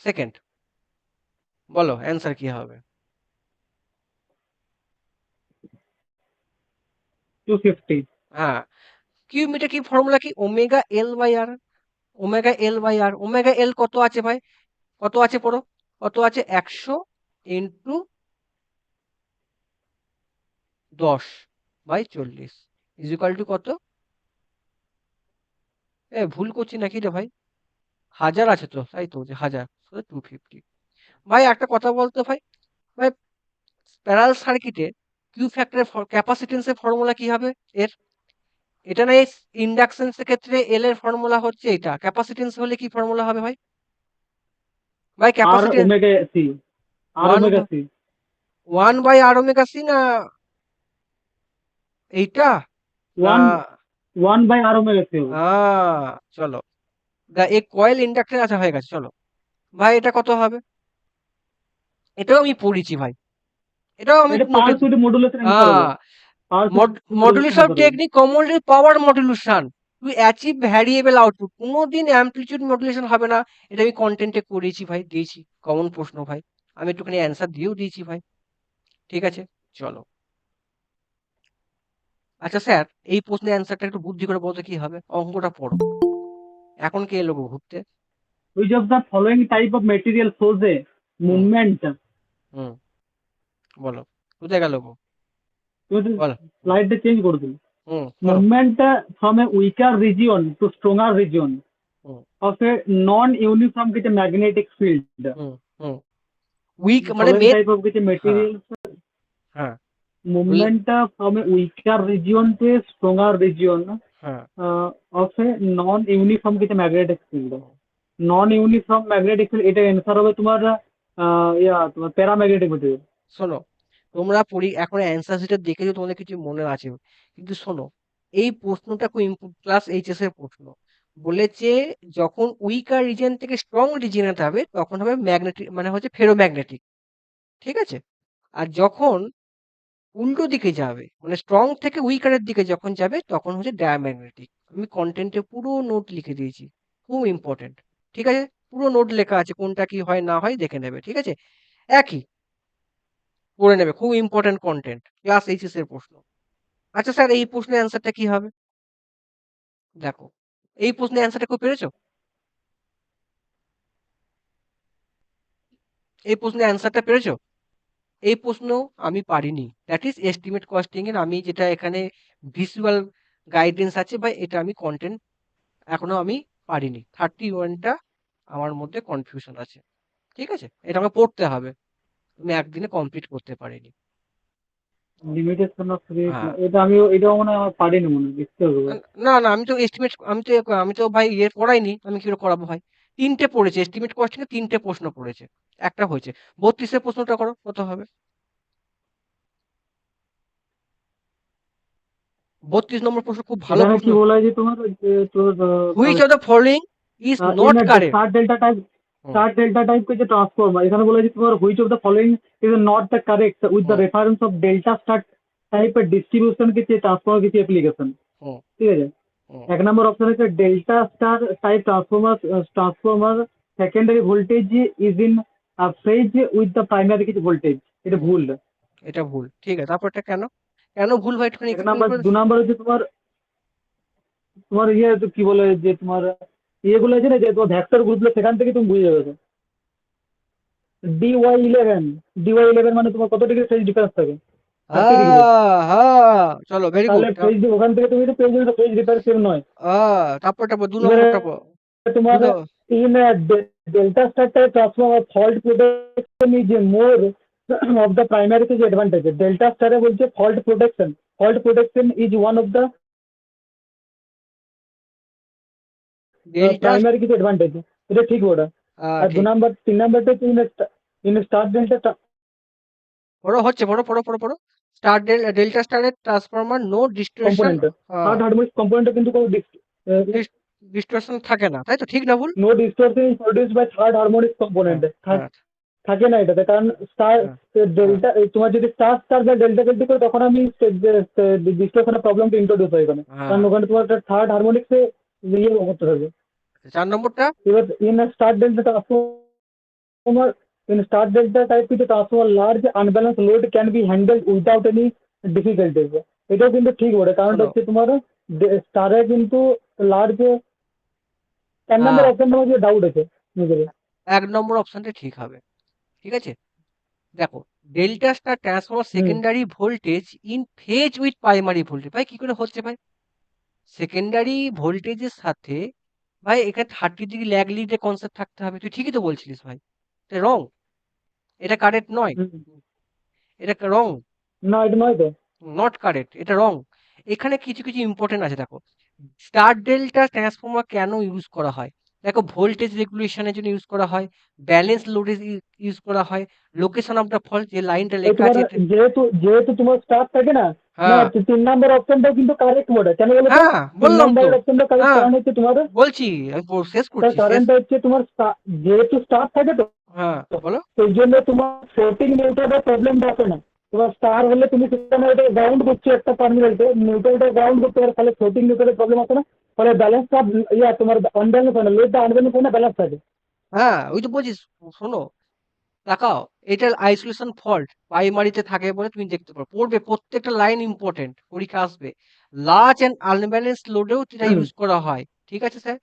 Second. বলো answer কি হবে? 250। হ্যাঁ, কিউব মিটার কি ফর্মুলা কি? Omega L by R. Omega L by R, omega L কত আছে ভাই? কত আছে পড়ো? কত আছে? 100 ইন্টু 10/40 ইজ ইকুয়াল টু কত? এ ভুল করছি নাকি রে ভাই? হাজার আছে তো, তাই তো, যে হাজার, 250। ভাই একটা কথা বলতো ভাই, ভাই প্যারাল সার্কিটে কিউ ফ্যাক্টরের ক্যাপাসিটেন্সের ফর্মুলা কি হবে এর? এটা না, ইন্ডাকশনস এর ক্ষেত্রে এল এর ফর্মুলা হচ্ছে এটা, ক্যাপাসিটেন্স হলে কি ফর্মুলা হবে ভাই? ভাই আর ক্যাপাসিটেন্স ওমেগা সি, আর ওয়ান ওমেগা সি। 1/r⍵c না এইটা, না? ওয়ান, 1/r⍵c হবে। চলো, এই কয়েল ইন্ডাক্টর আচ্ছা হয়ে গেছে, চলো ভাই এটা কত হবে? এটাও আমি পড়েছি ভাই, এটাও আমি এটা নোটে। পাওয়ার সুইট মডুলেশন অ্যান্সার হবে। আহ পাওয়ার সুইট মডুলেশন মডুলেশন অ্যান্সার হবে। Technique commonly power modulation to achieve variable output, কোনোদিন অ্যামপ্লিটিউড মডুলেশন হবে না। এটা আমি কন্টেন্টে করেছি ভাই, দিয়েছি, কমন প্রশ্ন ভাই, আমি একটুখানি অ্যান্সার দিয়েও দিয়েছি ভাই। ঠিক আছে, চলো। আচ্ছা স্যার, এই প্রশ্নের অ্যান্সারটা একটু বুদ্ধি করে বলতে কি হবে? অঙ্কটা পড়ো, এখন কে এলো গো ঘুরতে? Which of the following type of material shows a hmm, movement? হুম, বলো, কোথায় গেল গো? তুমি বলো। স্লাইডটা চেঞ্জ করে দিন। হুম, করো। Movement from a weaker region to stronger region hmm, of a non-uniform with a magnetic field. Hmm, hmm. Weak The মানে following মেদ। type of with a হ্যাঁ, material হ্যাঁ, বললে। movement from a weaker region to a stronger region হ্যাঁ, of a non-uniform with a magnetic field. Non-uniform magnetic field, এটা answer হবে তোমার তোমার প্যারাম্যাগনেটিক মেটেরিয়াল। শোনো, তোমরা এখন অ্যান্সার শিটে দেখেছো, তোমাদের কিছু মনে আছে, কিন্তু শোনো, এই প্রশ্নটা খুব ক্লাস এইচএস এর প্রশ্ন। বলেছে যখন উইকার রিজন থেকে স্ট্রং রিজনে যাবে তখন হবে ম্যাগনেটিক, মানে হচ্ছে ফেরোম্যাগনেটিক। ঠিক আছে? আর যখন উল্টো দিকে যাবে, মানে স্ট্রং থেকে উইকারের দিকে যখন যাবে তখন হচ্ছে ডায়াম্যাগনেটিক। আমি কন্টেন্টে পুরো নোট লিখে দিয়েছি, খুব ইম্পর্টেন্ট। ঠিক আছে, পুরো নোট লেখা আছে, কোনটা কি হয় না হয় দেখে নেবে। ঠিক আছে, একই করে নেবে, খুব ইম্পর্টেন্ট কন্টেন্ট, ক্লাস এইচএস এর প্রশ্ন। আচ্ছা স্যার, এই প্রশ্নের অ্যান্সারটা কি হবে? দেখো, এই প্রশ্নের অ্যান্সারটা কেউ পেরেছো? এই প্রশ্নের অ্যান্সারটা পেরেছো? এই প্রশ্ন আমি পারিনি, দ্যাট ইজ এস্টিমেট কস্টিং এর আমি যেটা এখানে ভিজুয়াল গাইডেন্স আছে ভাই, এটা আমি কন্টেন্ট এখনো আমি পারিনি। 31টা আমার মধ্যে কনফিউশন আছে। ঠিক আছে, এটা আমাকে পড়তে হবে, তুমি একদিনে কমপ্লিট করতে পারিনি। লিমিটেশন অফ রেট, হ্যাঁ, এটা আমি, এটাও মনে হয় আমার পারিনি, মনে হয় দেখতে হবে। না না, আমি তো এস্টিমেট, আমি তো ভাই ইয়ে পড়াইনি, আমি কি করে করাবো ভাই? তিনটে পড়েছে এস্টিমেট কস্টিং এ, তিনটে প্রশ্ন পড়েছে, একটা হয়েছে। 32-এর প্রশ্নটা করো, কত হবে? 32 নম্বর প্রশ্ন খুব ভালো এখানে প্রশ্ন। কি বলা হয় যে তোমার যে তোর which of the following is in not correct? Star delta type, star delta type के जो ट्रांसफॉर्मर, এখানে বলা হয়েছে তোমার which of the following is not the correct with the hmm, reference of delta star type distribution के transformer की application. হুম, ঠিক আছে, হুম। এক নম্বর অপশন হচ্ছে delta star type transformer, transformer secondary voltage is in phase with the primary কিছু voltage, এটা হুম, ভুল। এটা ভুল। ঠিক আছে, তারপরটা কেন? কেন ভুল ভাই, একটুখানি এক এক্সপ্লেন নাম্বার, করে। দু নাম্বার হচ্ছে তোমার, তোমার ইয়ে তো কি বলে যে তোমার ইয়েগুলো আছে না, যে তোমার ভ্যাক্টর গ্রুপগুলো, সেখান থেকে তুমি বুঝে যাবে। DY11, DY11 মানে তোমার কত ডিগ্রি ফেজ ডিফারেন্স থাকে? 30 ডিগ্রি। হ্যাঁ, চলো, ভেরি তাহলে গুড। ফেজ, ওখান থেকে তুমি তো পেয়ে যাবে ফেজ ডিফারেন্স সেম নয়। তারপরটা দু এবারে নম্বরটা দু তোমার ন- in a delta star type transformer fault protection is more of the primary কিছু advantage, delta star এ বলছে fault protection, fault protection is one of the delta. primary কিছু advantage, এটা ঠিক ওটা। আর দু ঠিক। নাম্বার, তিন নাম্বারটা হচ্ছে in a star delta পড়ো, হচ্ছে, পড়ো পড়ো পড়ো পড়ো। ডেল্টা স্টারের transformer no distortion. component, third harmonic component কিন্তু কোনো ডিস্টরশন থাকে না, তাই তো? ঠিক না ভুল? no distortion is produced by third harmonic হ্যাঁ, component, হ্যাঁ, থাকে না এটাতে, কারণ স্টার হ্যাঁ, হ্যাঁ, ডেল্টা, তোমার যদি স্টার স্টার বা ডেল্টা ডেল্টা করে তখন আমি ডিস্ট্রাকশনের প্রবলেমটা ইন্ট্রোডিউস হয় ওখানে, হ্যাঁ। কারণ ওখানে তোমার থার্ড হারমোনিক্সে ইয়ে করতে হবে। 4 নম্বরটা। এবার in star delta transformer in star delta type with transformer large unbalanced load can be handled without any difficulties. এটাও কিন্তু ঠিক বলে, কারণটা শোনো, হচ্ছে তোমার স্টারে কিন্তু লার্জ 10 নম্বর হ্যাঁ, অপশনটা মধ্যে ডাউট আছে নিজের। 1 নম্বর অপশনটা ঠিক হবে। ঠিক আছে? দেখো, delta star transformer hmm secondary voltage in phase with primary voltage. ভাই কি করে হচ্ছে ভাই? সেকেন্ডারি ভোল্টেজের সাথে ভাই এখানে 30 ডিগ্রি ল্যাগ লিডের কনসেপ্ট থাকতে হবে। তুই ঠিকই তো বলছিলিস ভাই। এটা রং, এটা কারেক্ট নয়। হুম। এটা রং, না এটা নয় তো। নট কারেক্ট, এটা রং। এখানে কিছু কিছু ইম্পর্টেন্ট আছে দেখো। স্টার ডেল্টা ট্রান্সফর্মার কেন ইউজ করা হয়? দেখো, ভোল্টেজ রেগুলেশনের জন্য ইউজ করা হয়, ব্যালেন্স লোডে ইউজ করা হয়, লোকেশন অফ দ্য ফল্ট, যে লাইনটা ওই লেখা তোমার আছে এটা। যেহেতু যেহেতু তোমার স্টার থাকে না, না হ্যাঁ, 3 নম্বর অপশনটাও কিন্তু কারেক্ট বলে, কেন বলো তো? হ্যাঁ, তিন বললাম তো। নাম্বার অপশনটা কারেক্ট, হ্যাঁ, কারণ হচ্ছে তোমার বলছি, আমি শেষ তার করছি, শেষ। কারণটা হচ্ছে তোমার যেহেতু স্টার থাকে তো, হ্যাঁ, বলো। সেই জন্য তোমার ফ্লোটিং নিউট্রালের প্রবলেমটা আসে না। তোমার স্টার হলে তুমি সেখানে ওটা গ্রাউন্ড করছো একটা টার্মিনালকে, নিউট্রালটা গ্রাউন্ড করতে পারে, ফলে ফ্লোটিং নিউট্রালের প্রবলেম আসে না, ফলে ব্যালেন্সটা তোমার আনব্যালেন্স হয় না, লোডটা আনব্যালেন্স হয় না, ব্যালেন্স থাকে। হ্যাঁ, ওই তো বলছি। শোনো, তাকাও, এটার আইসোলেশন ফল্ট প্রাইমারিতে থাকে বলে তুমি দেখতে পারো, পড়বে, প্রত্যেকটা লাইন ইম্পর্টেন্ট, পরীক্ষা আসবে। লার্জ এন্ড আনব্যালেন্স লোডেও এটা হুম। ইউজ করা হয়। ঠিক আছে sir?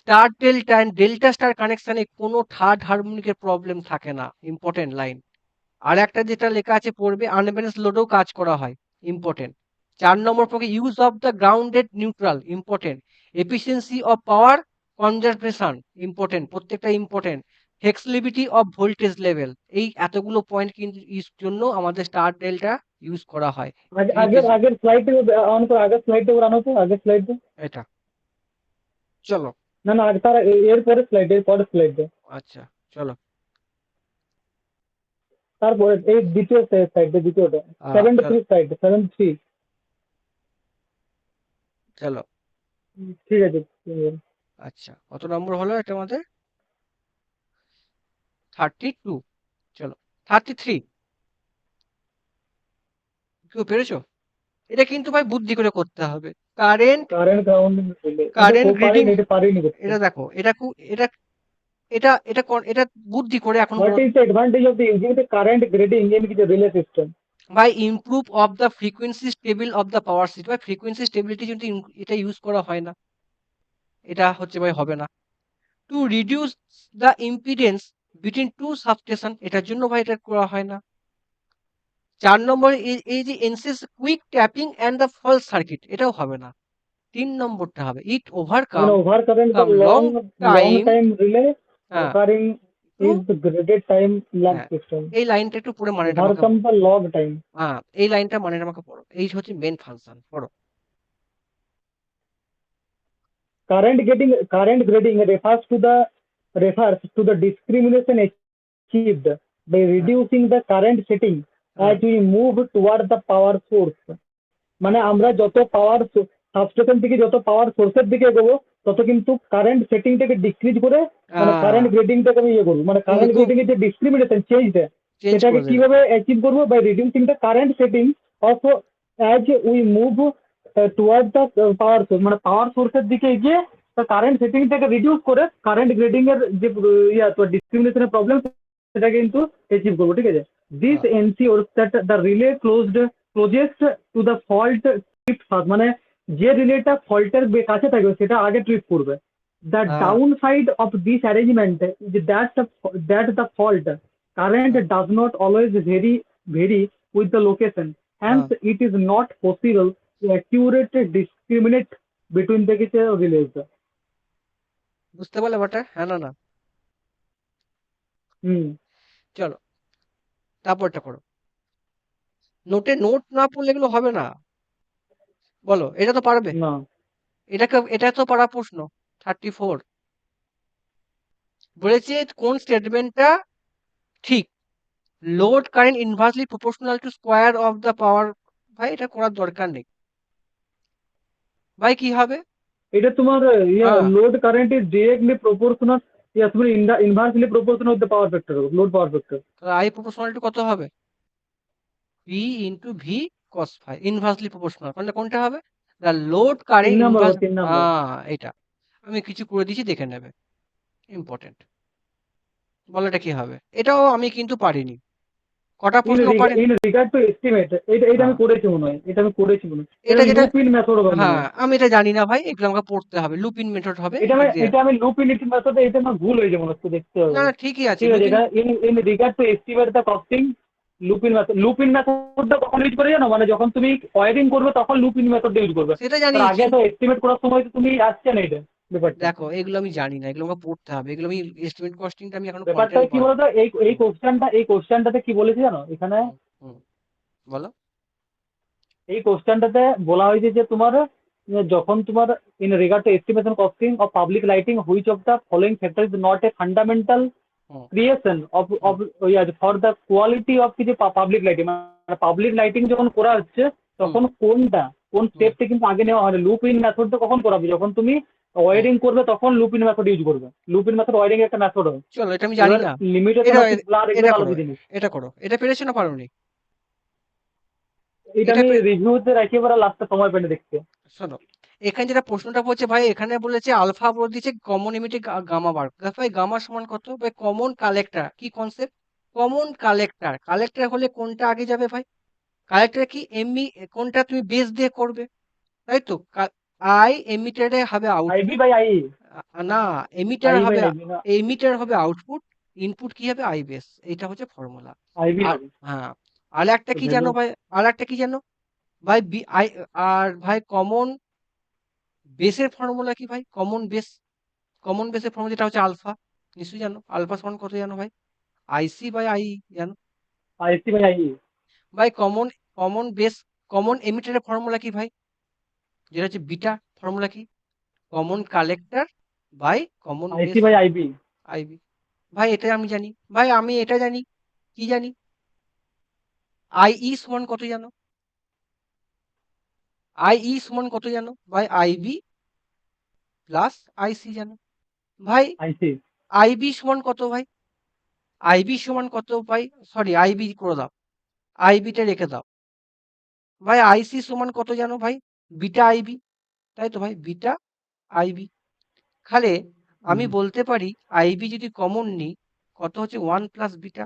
Star delta and delta star কানেকশনে কোনো থার্ড হারমোনিকের প্রবলেম থাকে না, ইম্পর্টেন্ট লাইন। আর একটা যেটা লেখা আছে পড়বে, আনব্যালেন্স লোডেও কাজ করা হয়, ইম্পর্টেন্ট। 4 নম্বর পক্ষে use of the grounded neutral, important. Efficiency of power conservation, important, প্রত্যেকটা important. Flexibility of voltage level, এই এতগুলো পয়েন্ট কিন্তু জন্য আমাদের স্টার ডেল্টা ইউজ করা হয়। থ্রি আগের ফেজ, আগের স্লাইডটা অন করো, আগের স্লাইডটা ওর আনো তো, আগের স্লাইডটা। এটা, চলো। না না, তার এর পরের স্লাইড, এর পরের স্লাইডটা। আচ্ছা, চলো। তারপরে এই দ্বিতীয় সাইডটা, দ্বিতীয়টা, চলো, 73 সাইড, 73। চলো। ঠিক আছে। আচ্ছা, কত নম্বর হলো এটা আমাদের? 32। চলো, 33। কেউ পেরেছো? এটা কিন্তু ভাই বুদ্ধি করে করতে হবে। কারেন্ট, কারেন্ট গ্রাউন্ড রিলে, এটা কারেন্ট গ্রিডিং, পারিনি, এটা পারিনি করতে। এটা দেখো, এটা এটা এটা এটা এটা বুদ্ধি করে এখন what is the advantage of the using the current grading in the relay system? By improve of the frequency stable of the power system. ভাই ফ্রিকোয়েন্সি স্টেবিলিটি কিন্তু এটা ইউজ করা হয় না, এটা হচ্ছে ভাই হবে না। To reduce the impedance between two substation, এটার জন্য ভাই এটা করা হয় না। 4 নম্বর, এই যে ensures quick tapping and the false circuit, এটাও হবে না। 3 নম্বরটা হবে, it overcome When overcurrent, the come long long time. time relay হ্যাঁ, occurring to, is the graded time lag হ্যাঁ, system. এই লাইনটা একটু পড়ে মানেটা আমাকে Overcome the log time. হ্যাঁ, এই লাইনটা মানেটা আমাকে পড়ো, এই হচ্ছে মেন ফাংশন, পড়ো। Current grading refers to the discrimination achieved by হ্যাঁ, reducing the current setting hmm, as we move toward the power source. মানে আমরা যত পাওয়ার সাবস্টেশন থেকে যত পাওয়ার সোর্সের দিকে এগোবো, তত কিন্তু কারেন্ট সেটিংটাকে ডিক্রিজ করে, মানে কারেন্ট গ্রেডিংটাকে আমি ইয়ে করবো, মানে তুমি কারেন্ট খুব গ্রেডিং এর যে ডিসক্রিমিনেশন চেঞ্জটা, চেঞ্জ সেটাকে করে দেবে। কিভাবে অ্যাচিভ করবো? By reducing the current setting of as we move toward the power source, মানে পাওয়ার সোর্সের দিকে এগিয়ে কারেন্ট সেটিংটাকে রিডিউস করে কারেন্ট গ্রেডিং এর যে ডিসক্রিমিনেশনের প্রবলেম, সেটাকে কিন্তু অ্যাচিভ করবো। ঠিক আছে? দিস হ্যাঁ, ensures that the relay closest to the fault trip first, মানে যে রিলেটা ফল্টের কাছে থাকবে সেটা আগে ট্রিপ করবে। দ্য হ্যাঁ, down side of this arrangement that the fault current হ্যাঁ, does not always vary with the location, হ্যাঁ, hence it is not possible to accurately discriminate between the relays. বুঝতে পারলে ব্যাপারটা? হ্যাঁ না না? হুম। চলো, তারপরটা করো। নোট না পড়লে এগুলো হবে না। বলো, এটা তো পারবে? না। এটা তো পারা প্রশ্ন। 34 বলেছে কোন স্টেটমেন্টটা ঠিক? Load current inversely proportional to square of the পাওয়ার। ভাই এটা করার দরকার নেই। ভাই কি হবে? এটা তোমার হ্যাঁ, load current is directly proportional, তুমি inversely proportional with the power factor, load power factor. তাহলে আই প্রপোর্শনাল টু কত হবে? P into V cos phi, inversely proportional, মানে কোনটা হবে? দ্য লোড তিন কারেন্ট নাম্বার, ইনভার্স। 3 নাম্বার। এটা আমি কিছু করে দিয়েছি, দেখে নেবে, ইম্পর্টেন্ট। বলো এটা কি হবে? এটাও আমি কিন্তু পারিনি। কটা ইন প্রশ্ন পারি? ইন রিগার্ড টু এস্টিমেট, এটা আমি হ্যাঁ, করেছি মনে হয়, এটা আমি করেছি মনে হয়, এটা এটা যেটা, লুপ ইন মেথড হবে মনে হ্যাঁ, হয়। আমি এটা জানি না ভাই। এগুলো আমাকে পড়তে হবে। লুপ ইন মেথড হবে। এটা আমি এটা দিয়ে, এটা আমি লুপ ইন মেথডে, এটা আমার ভুল হয়েছে মনে হচ্ছে, দেখতে না, হবে। না, ঠিকই আছে। ঠিক লুপ আছে, ইন, এটা in in regard to estimate the costing, loop in মেথডটা কখন ইউজ করে জানো, মানে যখন তুমি ওয়ারিং করবে তখন লুপ ইন মেথডটা ইউজ করবে। সেটা তার জানি। আগে তো এস্টিমেট করার সময় তো তুমি আসছে না এটা ব্যাপারটা। দেখো, এগুলো আমি জানি না। এগুলো আমাকে পড়তে হবে। এগুলো আমি এস্টিমেট কস্টিংটা আমি এখনো ব্যাপারটা কন্টেন্ট কি বলতো, এই এই হুম, কোশ্চেনটাতে কি বলেছে জানো এখানে, হুম, হুম, বলো। এই কোশ্চেনটাতে বলা হয়েছে যে তোমার যখন তোমার in regard two estimation costing of public lighting which of the following factor is not a fundamental hmm, creation of hmm, of for the quality of কিছু পাবলিক লাইটিং, মানে পাবলিক লাইটিং যখন করা হচ্ছে হুম, তখন কোন হুম, স্টেপটা কিন্তু আগে নেওয়া হয়। লুপ ইন মেথডটা কখন করা হবে, যখন তুমি হুম। ওয়ারিং করবে তখন লুপ ইন মেথড ইউজ করবে। লুপ ইন মেথড ওয়ারিং একটা মেথড হয়। চলো, এটা আমি জানি এবার না। লিমিটেশন এটা হচ্ছে ব্লার, এগুলো এটা তো করো, আলাদা জিনিস। এটা করো। এটা পেরেছো না পারোনি? এটা এটা আমি রিভিউতে রাখি, এবার লাস্টে সময় পেলে দেখতে। শোনো, এখানে যেটা প্রশ্নটা বলছে ভাই, এখানে বলেছে আলফা বলে দিয়েছে কমন এমিটে গামা বার। ভাই গামা সমান কত ভাই? কমন কালেক্টর কি কনসেপ্ট? কমন কালেক্টর, কালেক্টর হলে কোনটা আগে যাবে ভাই? কালেক্টর কি এমই, কোনটা তুমি বেস দিয়ে করবে, তাই তো? আই এমিটারে হবে আইবি আউটপুট। বাই আই, না, এমিটার আই বাই হবে, আইবি না, এমিটার হবে আউটপুট, ইনপুট কি হবে? I base. এটা হচ্ছে ফর্মুলা। আইবি আর হবে। হ্যাঁ, আর একটা তো কি ভ্যালু জানো ভাই? আর একটা কি জানো ভাই? আই, আর ভাই কমন বেসের ফর্মুলা কি ভাই? কমন বেস, কমন বেসের ফর্মুলা যেটা হচ্ছে আলফা। নিশ্চয়ই জানো। আলফা সমান কত জানো ভাই? আইসি বাই আই, জানো? আইসি বাই আই, ভাই কমন, কমন বেস, কমন এমিটারের ফর্মুলা কি ভাই? যেটা হচ্ছে বিটা, ফর্মুলা কি? Common collector by common IC base, by IB. IB. ভাই এটা আমি জানি ভাই। আমি এটা জানি। কি জানি? আই ই সমান কত জানো? আই ই সমান কত জানো ভাই? আইবি প্লাস আইসি জানো ভাই? আইসি, আইবি সমান কত ভাই? আইবি সমান কত ভাই? সরি, আইবি করে দাও। আইবিটা রেখে দাও ভাই। আইসি সমান কত জানো ভাই? বিটা আইবি, তাই তো ভাই? Beta IB. খালে আমি বলতে পারি আইবি যদি কমন নিই, কত হচ্ছে? One plus beta.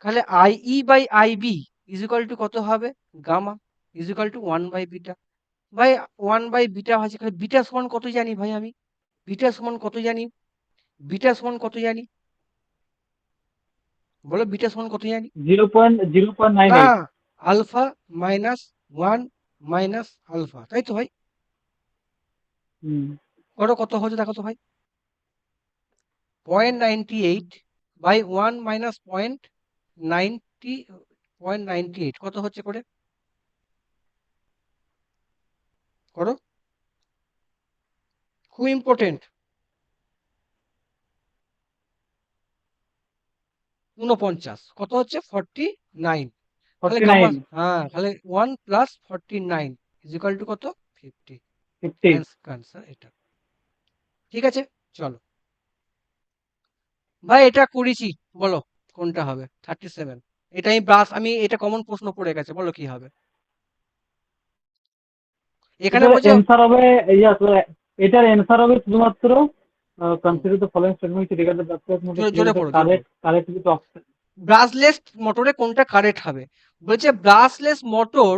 তাহলে IE by IB is equal to কত হবে? Gamma is equal to one by beta. ভাই ওয়ান বাই বিটা হচ্ছে, বিটা সমান কত জানি ভাই আমি? বিটা সমান কত জানি? বিটা সমান কত জানি? বলো বিটা সমান কত জানি? 0.0.98। না, alpha minus one minus alpha, তাই তো ভাই? হুম, করো, কত হচ্ছে দেখো তো ভাই? 0.98 by one minus point ninety, 0.98 কত হচ্ছে করে? করো, খুব ইম্পর্টেন্ট। 49 কত হচ্ছে? 49। তাহলে গামা, 49, হ্যাঁ, তাহলে 1 প্লাস 49 ইজ ইকুয়াল টু কত? 50। 50। আনসার এটা। ঠিক আছে, চলো ভাই, এটা করেছি। বলো কোনটা হবে? 37। এটা আমি ব্রাস, আমি এটা কমন প্রশ্ন পড়ে গেছে। বলো কি হবে? এখানে এটার বলছে, অ্যান্সার হবে, ইয়া, এটার অ্যান্সার হবে শুধুমাত্র hmm, consider the following statement regarding the approach model জোরে জোরে সিলেক্ট দ্য পড়ো, জোরে পড়ো। Correct correct with option. Brushless মোটরে কোনটা কারেক্ট হবে? বলছে brushless motor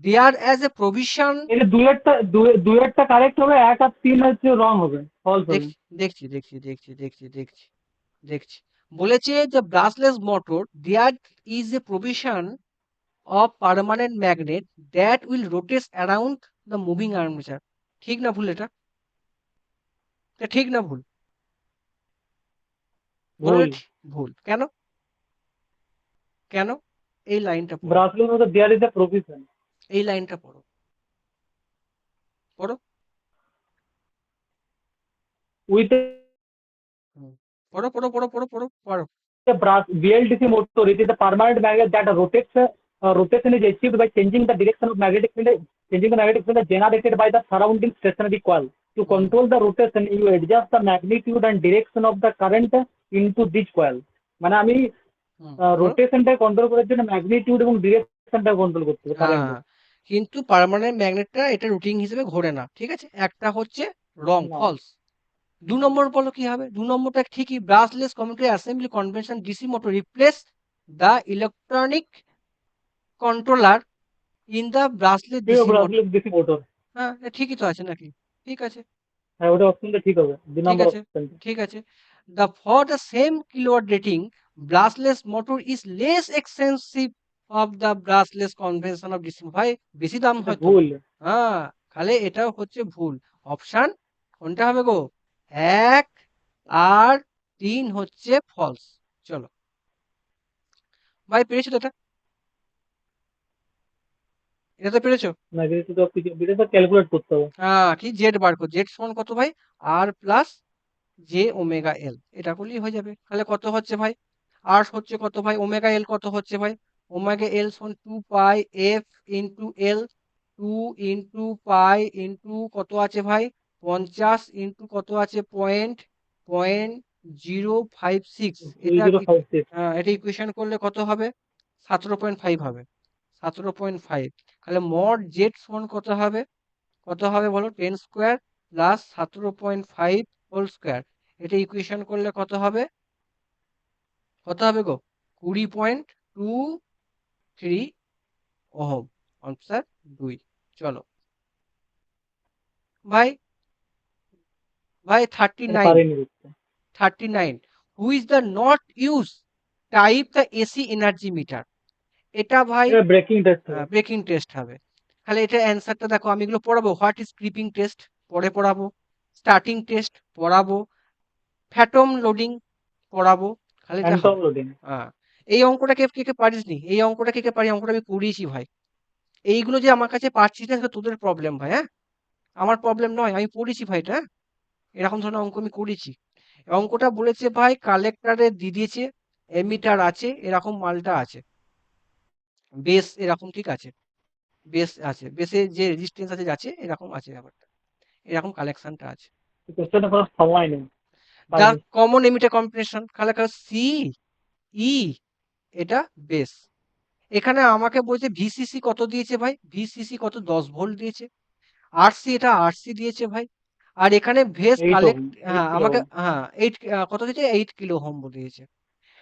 there as a provision. এর দুই একটা কারেক্ট হবে, এক আর তিন হচ্ছে রং হবে, ফলস হবে। দেখছি, দেখছি, দেখছি, দেখছি, দেখছি, দেখছি, দেখছি। বলেছে যে brushless motor there is a provision of permanent magnet that will rotate around the moving armature। ঠিক না ভুল এটা? এটা ঠিক না ভুল? বলো ভুল। এটা ভুল কেন? কেন? এই লাইনটা পড়ো, ব্রাসলের মধ্যে দেয়ার ইজ এ প্রফেশন এই লাইনটা পড়ো, পড়ো। উইথ হুম। পড়ো, পড়ো, পড়ো, পড়ো, পড়ো, পড়ো। a brass BLDC motor. It is a permanent magnet that rotates. Rotation is achieved by changing the direction of magnetic field, changing the magnetic field generated by the surrounding stationary coil. To hmm, control the rotation, you adjust the magnitude and direction of the current into this coil. মানে আমি হুম, বলো। রোটেশনটা control করার জন্য magnitude এবং ডিরেকশনটা control করতে হবে হ্যাঁ, কারেন্টের। কিন্তু পার্মানেন্ট ম্যাগনেটটা এটা রুটিং হিসেবে ঘোরে না। ঠিক আছে? একটা হচ্ছে রং, না, ফলস। 2 নম্বর বলো কি হবে? 2 নম্বরটা ঠিকই, brushless commutator assembly convention DC motor replace the electronic controller in the brushless ঠিক ডিসি আছে, মোটর। Brushless DC motor. হ্যাঁ, ঠিকই তো আছে নাকি? ঠিক আছে, হ্যাঁ, ওটা অপশনটা ঠিক হবে, 2 ঠিক নম্বর আছে, অপশনটা। ঠিক আছে। For the same kilowatt rating, brushless motor is less expensive of the brushless convention of DC। ভাই বেশি দাম এটা হয়তো। ভুল। হ্যাঁ, তাহলে এটাও হচ্ছে ভুল। অপশন কোনটা হবে গো? 1 আর 3 হচ্ছে ফলস। চলো ভাই, পেরেছো তো এটা? এটা তো পেরেছো? না, এটা তো ক্যালকুলেট করতে হবে। কি জেড বার করো, জেড সমান কত ভাই? আর প্লাস জে ওমেগা এল, এটা করলেই হয়ে যাবে। তাহলে কত হচ্ছে ভাই? আর হচ্ছে কত ভাই? ওমেগা এল কত হচ্ছে ভাই? ওমেগা এল সমান 2 পাই F into L. 2 into pi into কত আছে ভাই? 50 ইন্টু কত আছে? Point point 056। এটা 3056। এটা ইকুয়েশন করলে কত হবে? 17.5 হবে। 17.5। তাহলে মড জেড সমান কত হবে? কত হবে বলো? 10 স্কোয়ার প্লাস 17.5 হোল স্কোয়ার। এটা ইকুয়েশন করলে কত হবে? কত হবে গো? 20.23 ওহম। আনসার 2। চলো ভাই, ভাই থার্টি এটা নাইন পারিনি দেখতে। 39 who is the not use type the AC energy meter. এটা ভাই এটা ব্রেকিং টেস্ট হবে। ব্রেকিং টেস্ট হবে। তাহলে এটা অ্যান্সারটা দেখো, আমি এগুলো পড়াবো। হোয়াট ইজ ক্রিপিং টেস্ট পরে পড়াবো, স্টার্টিং টেস্ট পড়াবো, ফ্যাটম লোডিং পড়াবো। তাহলে এটা ফ্যান্টম হবে। লোডিং। হ্যাঁ, এই অঙ্কটা কে কে কে পারিস নি? এই অঙ্কটা কে কে পারি? অঙ্কটা আমি করিয়েছি ভাই। এইগুলো যে আমার কাছে পারছিস না, সেটা তোদের প্রবলেম ভাই। হ্যাঁ, আমার প্রবলেম নয়, আমি পড়েছি ভাই এটা। হ্যাঁ? এরকম ধরনের অঙ্ক আমি করেছি। অঙ্কটা বলেছে ভাই কালেক্টরে দিয়ে দিয়েছে, এমিটার আছে, এরকম মালটা আছে, বেস এরকম, ঠিক আছে, বেস আছে, বেসে যে রেজিস্ট্যান্স আছে যাচ্ছে, এরকম আছে ব্যাপারটা, এরকম কালেকশনটা আছে। কোশ্চেনে কোনো সময় নেই, যা পারিনি। কমন এমিটার কম্বিনেশন, তাহলে সি ই, এটা বেস। এখানে আমাকে বলছে ভিসিসি কত দিয়েছে ভাই? ভিসিসি কত? 10 ভোল্ট দিয়েছে। আরসি, এটা আরসি দিয়েছে ভাই। আর এখানে ভেস 8 ওহম, কালেক্ট, 8 হ্যাঁ কিলো আমাকে, ওহম। হ্যাঁ 8 কত দিয়েছে? 8 কিলো ওহম দিয়েছে।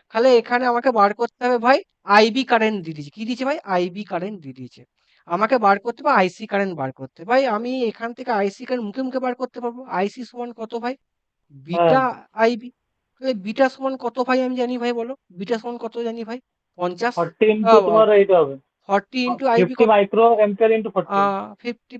তাহলে এখানে আমাকে বার করতে হবে ভাই, আইবি কারেন্ট দিয়ে দিয়েছে। কি দিয়েছে ভাই? আইবি কারেন্ট দিয়ে দিয়েছে। আমাকে বার করতে হবে আইসি কারেন্ট বার করতে। ভাই আমি এখান থেকে আইসি কারেন্ট মুখে মুখে বার করতে পারবো। আইসি সমান কত ভাই? হ্যাঁ, বিটা আইবি। তাহলে বিটা সমান কত ভাই আমি জানি ভাই, বলো? বিটা সমান কত জানি ভাই? 50। 40 ইন্টু তোমার এইটা হবে, 40 ইন্টু আইবি 50 কত? Micro ampere into 40।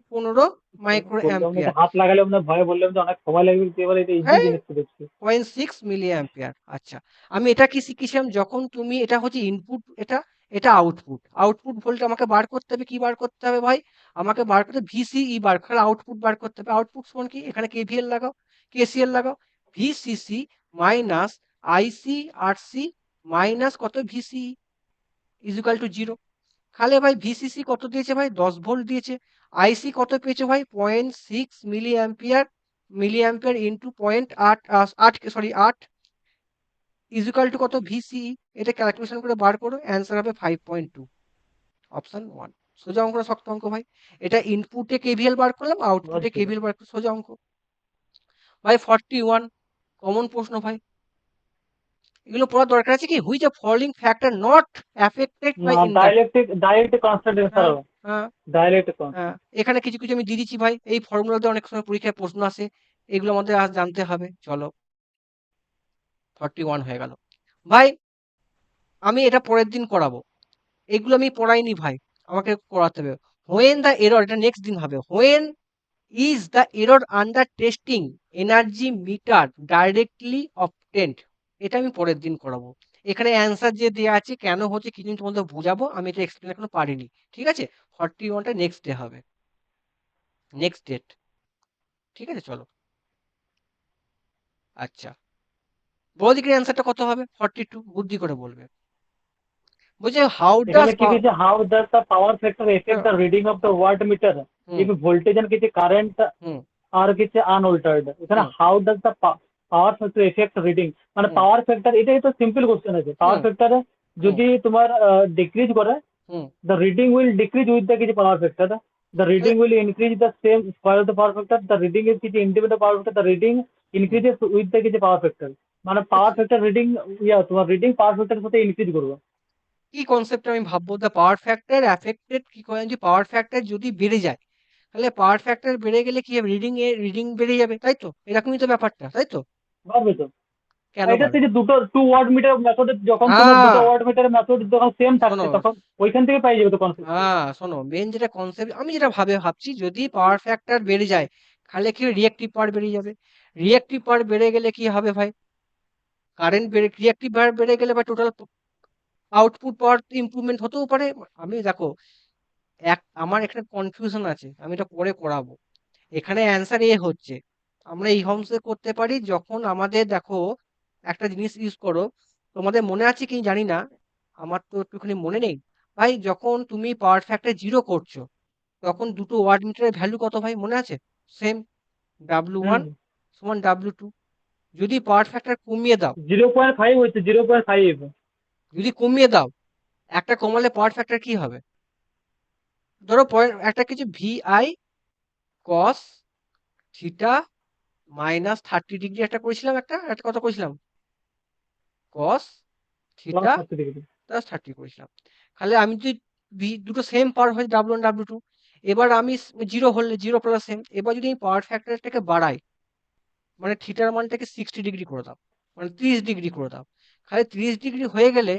15 মাইক্রো বললাম না, অ্যাম্পিয়ার। এটা হাত লাগালে আমরা ভয়ে বললাম যে অনেক সময় লাগবে, কিন্তু এবার এটা ইজি হ্যাঁ, জিনিস তো দেখছি। 0.6 মিলি অ্যাম্পিয়ার। আচ্ছা, আমি এটা কি শিখেছিলাম? যখন তুমি, এটা হচ্ছে ইনপুট, এটা এটা আউটপুট। আউটপুট ভোল্ট আমাকে বার করতে হবে। কি বার করতে হবে ভাই? আমাকে বার করতে ভিসিই বার করে আউটপুট বার করতে হবে। আউটপুট সমান কি? এখানে কেভিএল লাগাও, কেসিএল লাগাও। ভিসিসি মাইনাস আইসি আরসি মাইনাস কত? VCE is equal two 0। তাহলে ভাই ভিসিসি কত দিয়েছে ভাই? 10 ভোল্ট দিয়েছে। আইসি কত পেয়েছে ভাই? 0.6 milliampere. Milliampere into 0.8, 8 sorry 8 is equal to কত? ভিসিই। এটা ক্যালকুলেশন করে বার করো, অ্যান্সার হবে 5.2। অপশন 1। সোজা অঙ্ক না শক্ত অঙ্ক ভাই? এটা ইনপুটে কেভিএল বার করলাম, তোমার আউটপুটে ছিল। কেভিএল বার করলাম, সোজা অঙ্ক ভাই। 41 কমন প্রশ্ন ভাই, এগুলো পড়ার দরকার আছে কি? Which a following factor not affected by না, ইন্ডাক্ট। ডাইরেক্ট কনস্ট্যান্ট অ্যান্সার হ্যাঁ, হবে। হ্যাঁ, ডাইরেক্ট হ্যাঁ, কনস্ট্যান্ট। এখানে কিছু কিছু আমি দিয়ে দিচ্ছি ভাই। এই ফর্মুলাতে অনেক সময় পরীক্ষায় প্রশ্ন আসে, এগুলো আমাদের আজ জানতে হবে। চলো, 41 হয়ে গেল ভাই। আমি এটা পরের দিন করাবো, এগুলো আমি পড়াইনি ভাই, আমাকে করাতে হবে। হোয়েন দ্য এরর, এটা নেক্সট দিন হবে। When is the error under testing energy meter directly obtained, এটা আমি পরের দিন করাবো। এখানে অ্যান্সার যে দেওয়া আছে কেন হচ্ছে কি জিনিস তোমাদের বোঝাবো, আমি এটা এক্সপ্লেন এখনো পারিনি। ঠিক আছে, 41টা নেক্সট ডে হবে, নেক্সট ডেট। ঠিক আছে, চলো। আচ্ছা, বলো দেখি অ্যান্সারটা কত হবে? 42, বুদ্ধি করে বলবে। বলছে হাউ এখানে ডাজ, কি দিয়েছে, how does the power factor affect the reading of the watt meter hmm, if voltage and কিছু কারেন্ট হুম, আর কিছু আনঅল্টার্ড। এখানে hmm, how does the power factor affect reading, মানে হুম, পাওয়ার ফ্যাক্টর, এটাই তো simple question আছে। পাওয়ার হুম, factor হুম, যদি তোমার ডিক্রিজ করে, হুম। the reading will decrease with the কিছু power factor. The তাহলে reading will increase the same square of the power factor. The reading is কিছু independent power factor. The reading hmm. Increases with the কিছু power factor, মানে পাওয়ার আচ্ছা, factor reading, তোমার reading পাওয়ার ফ্যাক্টরের সাথে increase করবে। কি কনসেপ্ট আমি ভাববো, দ্য পাওয়ার ফ্যাক্টর অ্যাফেক্টেড, কি করেন যে পাওয়ার ফ্যাক্টর যদি বেড়ে যায়, তাহলে পাওয়ার ফ্যাক্টর বেড়ে গেলে কি হবে, রিডিং বেড়ে যাবে, তাই তো? এরকমই তো ব্যাপারটা, তাই তো? পারবে তো। কেন আর এটা পারবে থেকে না? দুটো টু ওয়ার্ড মিটার মেথড, যখন তোমার দুটো হ্যাঁ, ওয়ার্ড মিটার মেথড যখন সেম শোনো, থাকছে তখন ওইখান থেকে পাই যাবে তো কনসেপ্ট। শোনো, মেন যেটা কনসেপ্ট আমি যেটা ভাবছি, যদি পাওয়ার ফ্যাক্টর বেড়ে যায়, তাহলে কি রিয়েক্টিভ পাওয়ার বেড়ে যাবে। রিয়েক্টিভ পাওয়ার বেড়ে গেলে কি হবে ভাই, কারেন্ট বেড়ে, রিয়েক্টিভ পাওয়ার বেড়ে গেলে বা টোটাল আউটপুট পাওয়ার ইমপ্রুভমেন্ট হতেও পারে। আমি দেখো, আমার এখানে কনফিউশন আছে, আমি এটা পরে করাবো। এখানে অ্যান্সার এ হচ্ছে, আমরা এই হোমসে করতে পারি যখন আমাদের, দেখো একটা জিনিস ইউজ করো, তোমাদের মনে আছে কি জানি না, আমার তো একটুখানি মনে নেই ভাই, যখন তুমি পাওয়ার ফ্যাক্টর জিরো করছো, তখন দুটো ওয়াট মিটারের ভ্যালু কত ভাই, মনে আছে? সেম, ডাব্লু হুম। ওয়ান সমান ডাব্লু টু। যদি পাওয়ার ফ্যাক্টর কমিয়ে দাও, 0.5 হচ্ছে, 0.5। যদি কমিয়ে দাও, একটা কমালে পাওয়ার ফ্যাক্টর কি হবে, ধরো একটা কিছু VI কস থিটা -30 ডিগ্রি একটা করেছিলাম, একটা একটা কথা করেছিলাম, কস প্লাস থিটা 30 ডিগ্রি। +30 করেছিলাম। তাহলে আমি যদি দুটো সেম পাওয়ার হয়, ডাব্লু 1 ডাব্লু 2, এবার আমি জিরো হলে জিরো প্লাস সেম, এবার যদি আমি পাওয়ার ফ্যাক্টরটাকে বাড়াই, মানে থিটার মানটাকে 60 ডিগ্রি করে দাও, মানে 30 ডিগ্রি করে দাও, তাহলে 30 ডিগ্রি হয়ে গেলে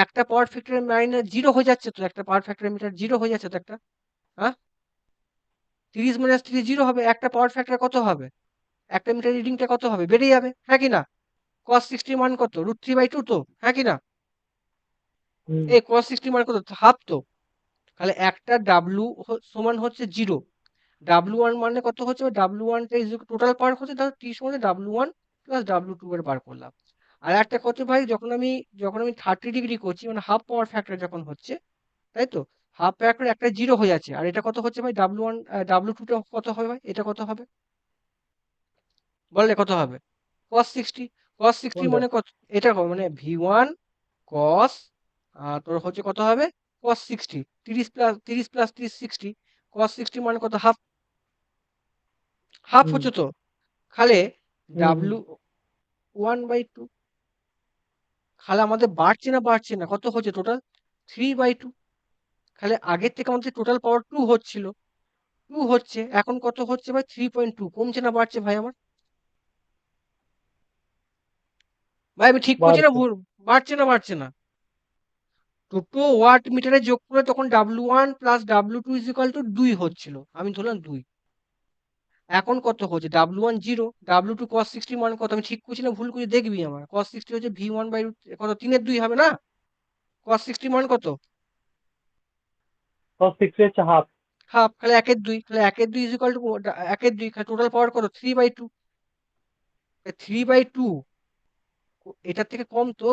একটা পাওয়ার ফ্যাক্টর মাইনাস জিরো হয়ে যাচ্ছে তো, একটা পাওয়ার ফ্যাক্টর মিটার জিরো হয়ে যাচ্ছে তো একটা, হ্যাঁ? 30 - 30 জিরো হবে, একটা পাওয়ার ফ্যাক্টর কত হবে, একটা মিটার রিডিংটা কত হবে, বেড়ে যাবে, হ্যাঁ কি না? cos 60 মান কত, √3/2 তো, হ্যাঁ কি না? হুম। এই cos 60 মান কত, হাফ তো। তাহলে একটা ডাব্লু সমান হচ্ছে জিরো, ডাব্লু 1 মানে কত হচ্ছে, ডাব্লু 1টা ইজ টোটাল পাওয়ার হচ্ছে, তাহলে টি সমান ডাব্লু 1 প্লাস ডাব্লু 2 এর বার করলাম। আর একটা কত ভাই, যখন আমি 30 ডিগ্রি করছি, মানে হাফ পাওয়ার ফ্যাক্টর যখন হচ্ছে, তাই তো, হাফ ফ্যাক্টর একটা জিরো হয়ে যাচ্ছে, আর এটা কত হচ্ছে ভাই, ডাব্লু 1 ডাব্লু 2টা কত হবে ভাই, এটা কত হবে, বললে কত হবে, cos 60, cos 60 কোনটা? মানে কত, এটা মানে V1 cos, তোর হচ্ছে কত হবে, cos 60, 30 + 30 + 30 60, cos 60 মানে কত, হাফ, হাফ হুম। হচ্ছে তো। তাহলে হুম। হুম। W1/2, তাহলে আমাদের বাড়ছে না, কত হচ্ছে টোটাল, 3/2। তাহলে আগের থেকে আমাদের টোটাল পাওয়ার 2 হচ্ছিল, 2 হচ্ছে, এখন কত হচ্ছে ভাই, 3.2, কমছে না বাড়ছে ভাই আমার, ভাই আমি ঠিক করছি না বাড়ছে। ভুল, বাড়ছে না? দুটো ওয়াট মিটারে যোগ করে তখন W1 প্লাস W2 = 2 হচ্ছিল, আমি ধরলাম 2, এখন কত হচ্ছে, W1 জিরো, W2 cos 60 মান কত, আমি ঠিক করছি না ভুল করছি, দেখবি আমার, cos 60 হচ্ছে V1/, কত, 3/2 হবে না, cos 60 মান কত, cos 60 হচ্ছে হাফ। হাফ, তাহলে 1/2, তাহলে 1/2 1/2, টোটাল পাওয়ার কত, 3/2, 3/2 এটার থেকে কম তো,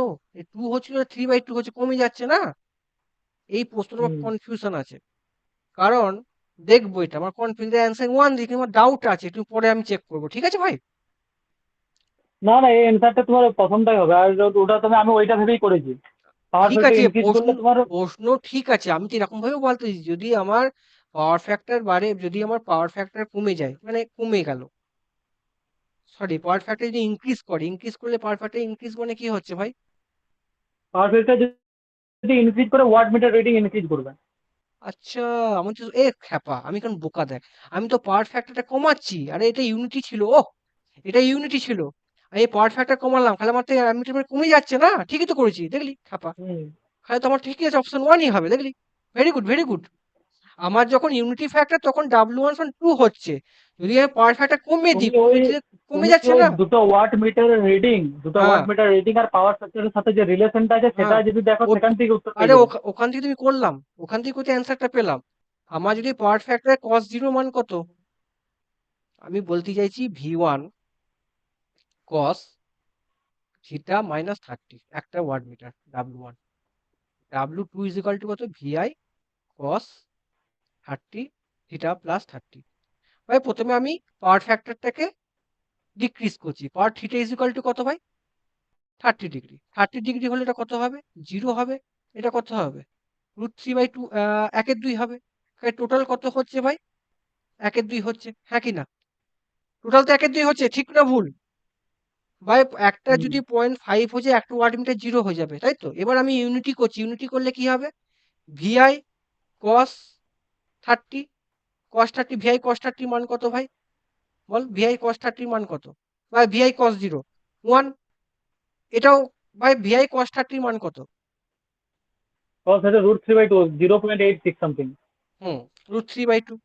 2 হচ্ছিল, 3/2 হচ্ছে, কমে যাচ্ছে না, এই প্রশ্নটা আমার হুম। কনফিউশন আছে, কারণ দেখবো, এটা আমার কনফিউজ, অ্যান্সার ওয়ান দিকে আমার ডাউট আছে, একটু পরে আমি চেক করবো, ঠিক আছে ভাই? না না, এই অ্যান্সারটা তোমার প্রথমটাই হবে, আর ওটা তুমি, আমি ওইটা ভেবেই করেছি। পাওয়ার ঠিক ফ্যাক্টর আছে, ইনক্রিজ প্রশ্ন করলে তোমার। প্রশ্ন ঠিক আছে, আমি তো এরকম ভাবে বলতেছি, যদি আমার পাওয়ার ফ্যাক্টর বাড়ে, যদি আমার পাওয়ার ফ্যাক্টর কমে যায়, মানে কমে গেল, সরি, পাওয়ার ফ্যাক্টর যদি ইনক্রিজ করলে পাওয়ার ফ্যাক্টর ইনক্রিজ মানে কি হচ্ছে ভাই? পাওয়ার ফ্যাক্টর যদি ইনক্রিজ করে ওয়াট মিটার রিডিং ইনক্রিজ করবে। আচ্ছা, আমি তো খ্যাপা, আমি কেন বোকা দেখ, আমি তো পাওয়ার ফ্যাক্টরটা কমাচ্ছি, আরে এটা ইউনিটি ছিল, ও এটা ইউনিটি ছিল, আমি এই পাওয়ার ফ্যাক্টর কমালাম, তাহলে আমার তো অ্যামিটার কমে যাচ্ছে না, ঠিকই তো করেছি, দেখলি খ্যাপা, হুম। তাহলে তো আমার ঠিকই আছে, অপশন ওয়ানই হবে, দেখলি, ভেরি গুড, ভেরি গুড। আমার যখন ইউনিটি ফ্যাক্টর তখন W1/2 হচ্ছে, যদি আমি পাওয়ার ফ্যাক্টর কমিয়ে তুমি দিই, ওই কমিয়ে দিলে কমে তুমি যাচ্ছে ওই না। দুটো হ্যাঁ, ওয়াট মিটার রিডিং আর পাওয়ার ফ্যাক্টরের সাথে যে রিলেশনটা আছে সেটা হ্যাঁ, যদি দেখো, ও, সেখান থেকে উত্তর আরে পেয়ে যাবে। ওখান থেকে তুমি করলাম, ওখান থেকে কোথায় অ্যান্সারটা পেলাম, আমার যদি পাওয়ার ফ্যাক্টর cos 0 মান কত, আমি বলতে চাইছি V1 cos থিটা -30, একটা ওয়াট মিটার W1, W2 = কত, VI cos 30 থিটা +30। ভাই প্রথমে আমি পাওয়ার ফ্যাক্টরটাকে ডিক্রিজ করছি, পাওয়ার থিটা কত ভাই, 30 ডিগ্রি, 30 ডিগ্রি হলে এটা কত হবে, জিরো হবে, এটা কত হবে, √3/2, 1/2 হবে, টোটাল কত হচ্ছে ভাই, 1/2 হচ্ছে, হ্যাঁ কি না, টোটাল তো 1/2 হচ্ছে, ঠিক না ভুল? ভাই একটা হুম যদি 0.5 হয়ে যায় একটা ওয়াট মিটার জিরো হয়ে যাবে, তাই তো? এবার আমি ইউনিটি করছি, ইউনিটি করলে কি হবে? ভিআই কস 30, কস 30, ভিআই কস 30 মান কত ভাই? বল, ভিআই কস 30 মান কত? ভাই ভিআই কস 0 1। এটাও ভাই ভিআই কস 30 মান কত? cos এটা √3/2 0.86 সামথিং। হুম, √3/2।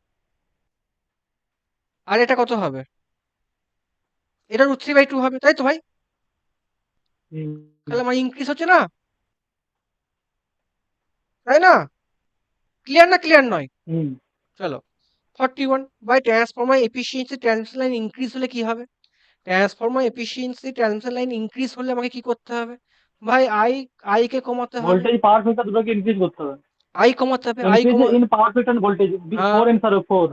আর এটা কত হবে? এটা √3/2 হবে, তাই তো ভাই? হুম তাহলে আমার ইনক্রিজ হচ্ছে না, তাই না? ক্লিয়ার না ক্লিয়ার নয়? হুম চলো, 41 by transformer efficiency transmission line increase হলে কি হবে? Transformer efficiency transmission line increase হলে আমাকে কি করতে হবে? ভাই আই কে কমাতে হবে, ভোল্টেজ পাওয়ার ফ্যাক্টর দুটোকে ইনক্রিজ করতে হবে। আই কমাতে হবে, I increase comma in power factor and voltage, হ্যাঁ, 4 অ্যান্সার 4।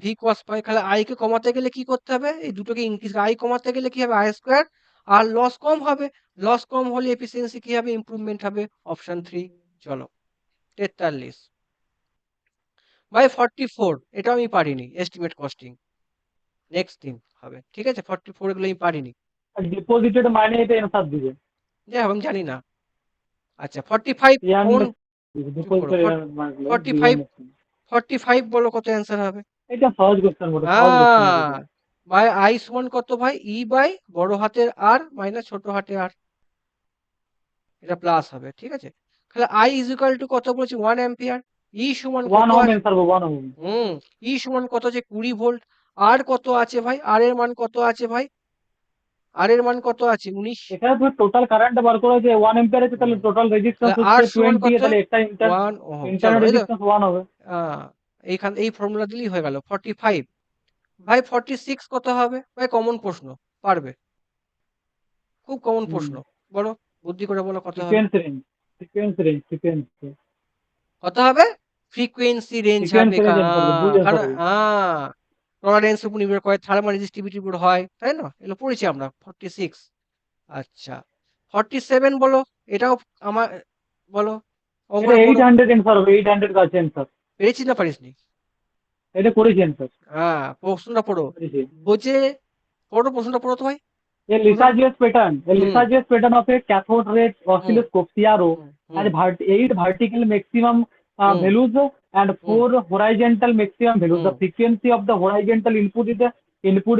ভি কস পাই। তাহলে আই কে কমাতে গেলে কি করতে হবে? এই দুটোকে ইনক্রিজ, আই কমাতে গেলে কি হবে? I square. আর লস কম হবে, লস কম হলে এফিসিয়েন্সি কি হবে? ইমপ্রুভমেন্ট হবে। অপশন 3। চলো, 43 বাই 44, এটা আমি পারিনি, এস্টিমেট কস্টিং নেক্সট দিন হবে, ঠিক আছে? 44 এগুলো আমি পারিনি, আর ডিপোজিটেড মানে এটা অ্যান্সার দিবে। যাই হোক আমি জানি না। আচ্ছা 45 ইয়ান কমন, চুপ করো। ডিপোজিটেড মানে 45, বিএন। 45 বলো কত অ্যান্সার হবে? এটা সহজ কোশ্চেন বটে, সহজ কোশ্চেন হ্যাঁ, বটে। বাই আই সমান কত ভাই? ই বাই বড় হাতের আর মাইনাস ছোট হাতের আর, এটা প্লাস হবে, ঠিক আছে? তাহলে আই ইজ ইকুয়াল টু কত বলছি? 1 অ্যাম্পিয়ার। ই সমান 1 কত ওহম আছে? Answer 1 ohm. হুম, ই সমান কত আছে? 20 ভোল্ট। আর কত আছে ভাই? আর এর মান কত আছে ভাই? আর এর মান কত আছে? 19। এখানে তো টোটাল কারেন্ট বার করা যে 1 এম্পিয়ার আছে, তাহলে হুম, টোটাল রেজিস্ট্যান্স তাহলে হচ্ছে আর সমান 20, কত? তাহলে একটা 1 ওহম। চলো, ইন্টারনাল এই তো রেজিস্ট্যান্স 1 হবে। আহ, এই ফর্মুলা দিলেই হয়ে গেল। 45 ভাই 46 কত হবে ভাই? কমন প্রশ্ন, পারবে, খুব কমন হুম প্রশ্ন। বলো, বুদ্ধি করে বলো কত হবে? ফ্রিকোয়েন্সি রেঞ্জ, ফ্রিকোয়েন্সি কত হবে? ফ্রিকোয়েন্সি রেঞ্জ হবে, ফ্রিকোয়েন্সি রেঞ্জ অ্যান্সার হবে 2 অ্যান্সার কারণ হবে। টলারেন্স উপর নির্ভর করে, থার্মাল রেজিস্টিভিটির উপর হয়, তাই না? এগুলো পড়েছি আমরা। 46। আচ্ছা, 47 বলো, এটাও আমার, বলো, এটা অঙ্কটা পড়ো। 800 অ্যান্সার হবে, 800 কাছে অ্যান্সার। পেরেছিস না পারিসনি? এটা করেছি অ্যান্সার, প্রশ্নটা পড়ো, করেছি। বোঝে, পড়ো প্রশ্নটা পড়ো তো ভাই। A প্রশ্ন, হুম, Lissajous pattern of a cathode ray hmm, oscilloscope CRO hmm, has hmm, 8 vertical maximum hmm, values and hmm, 4 horizontal maximum values. Hmm, The frequency of the horizontal input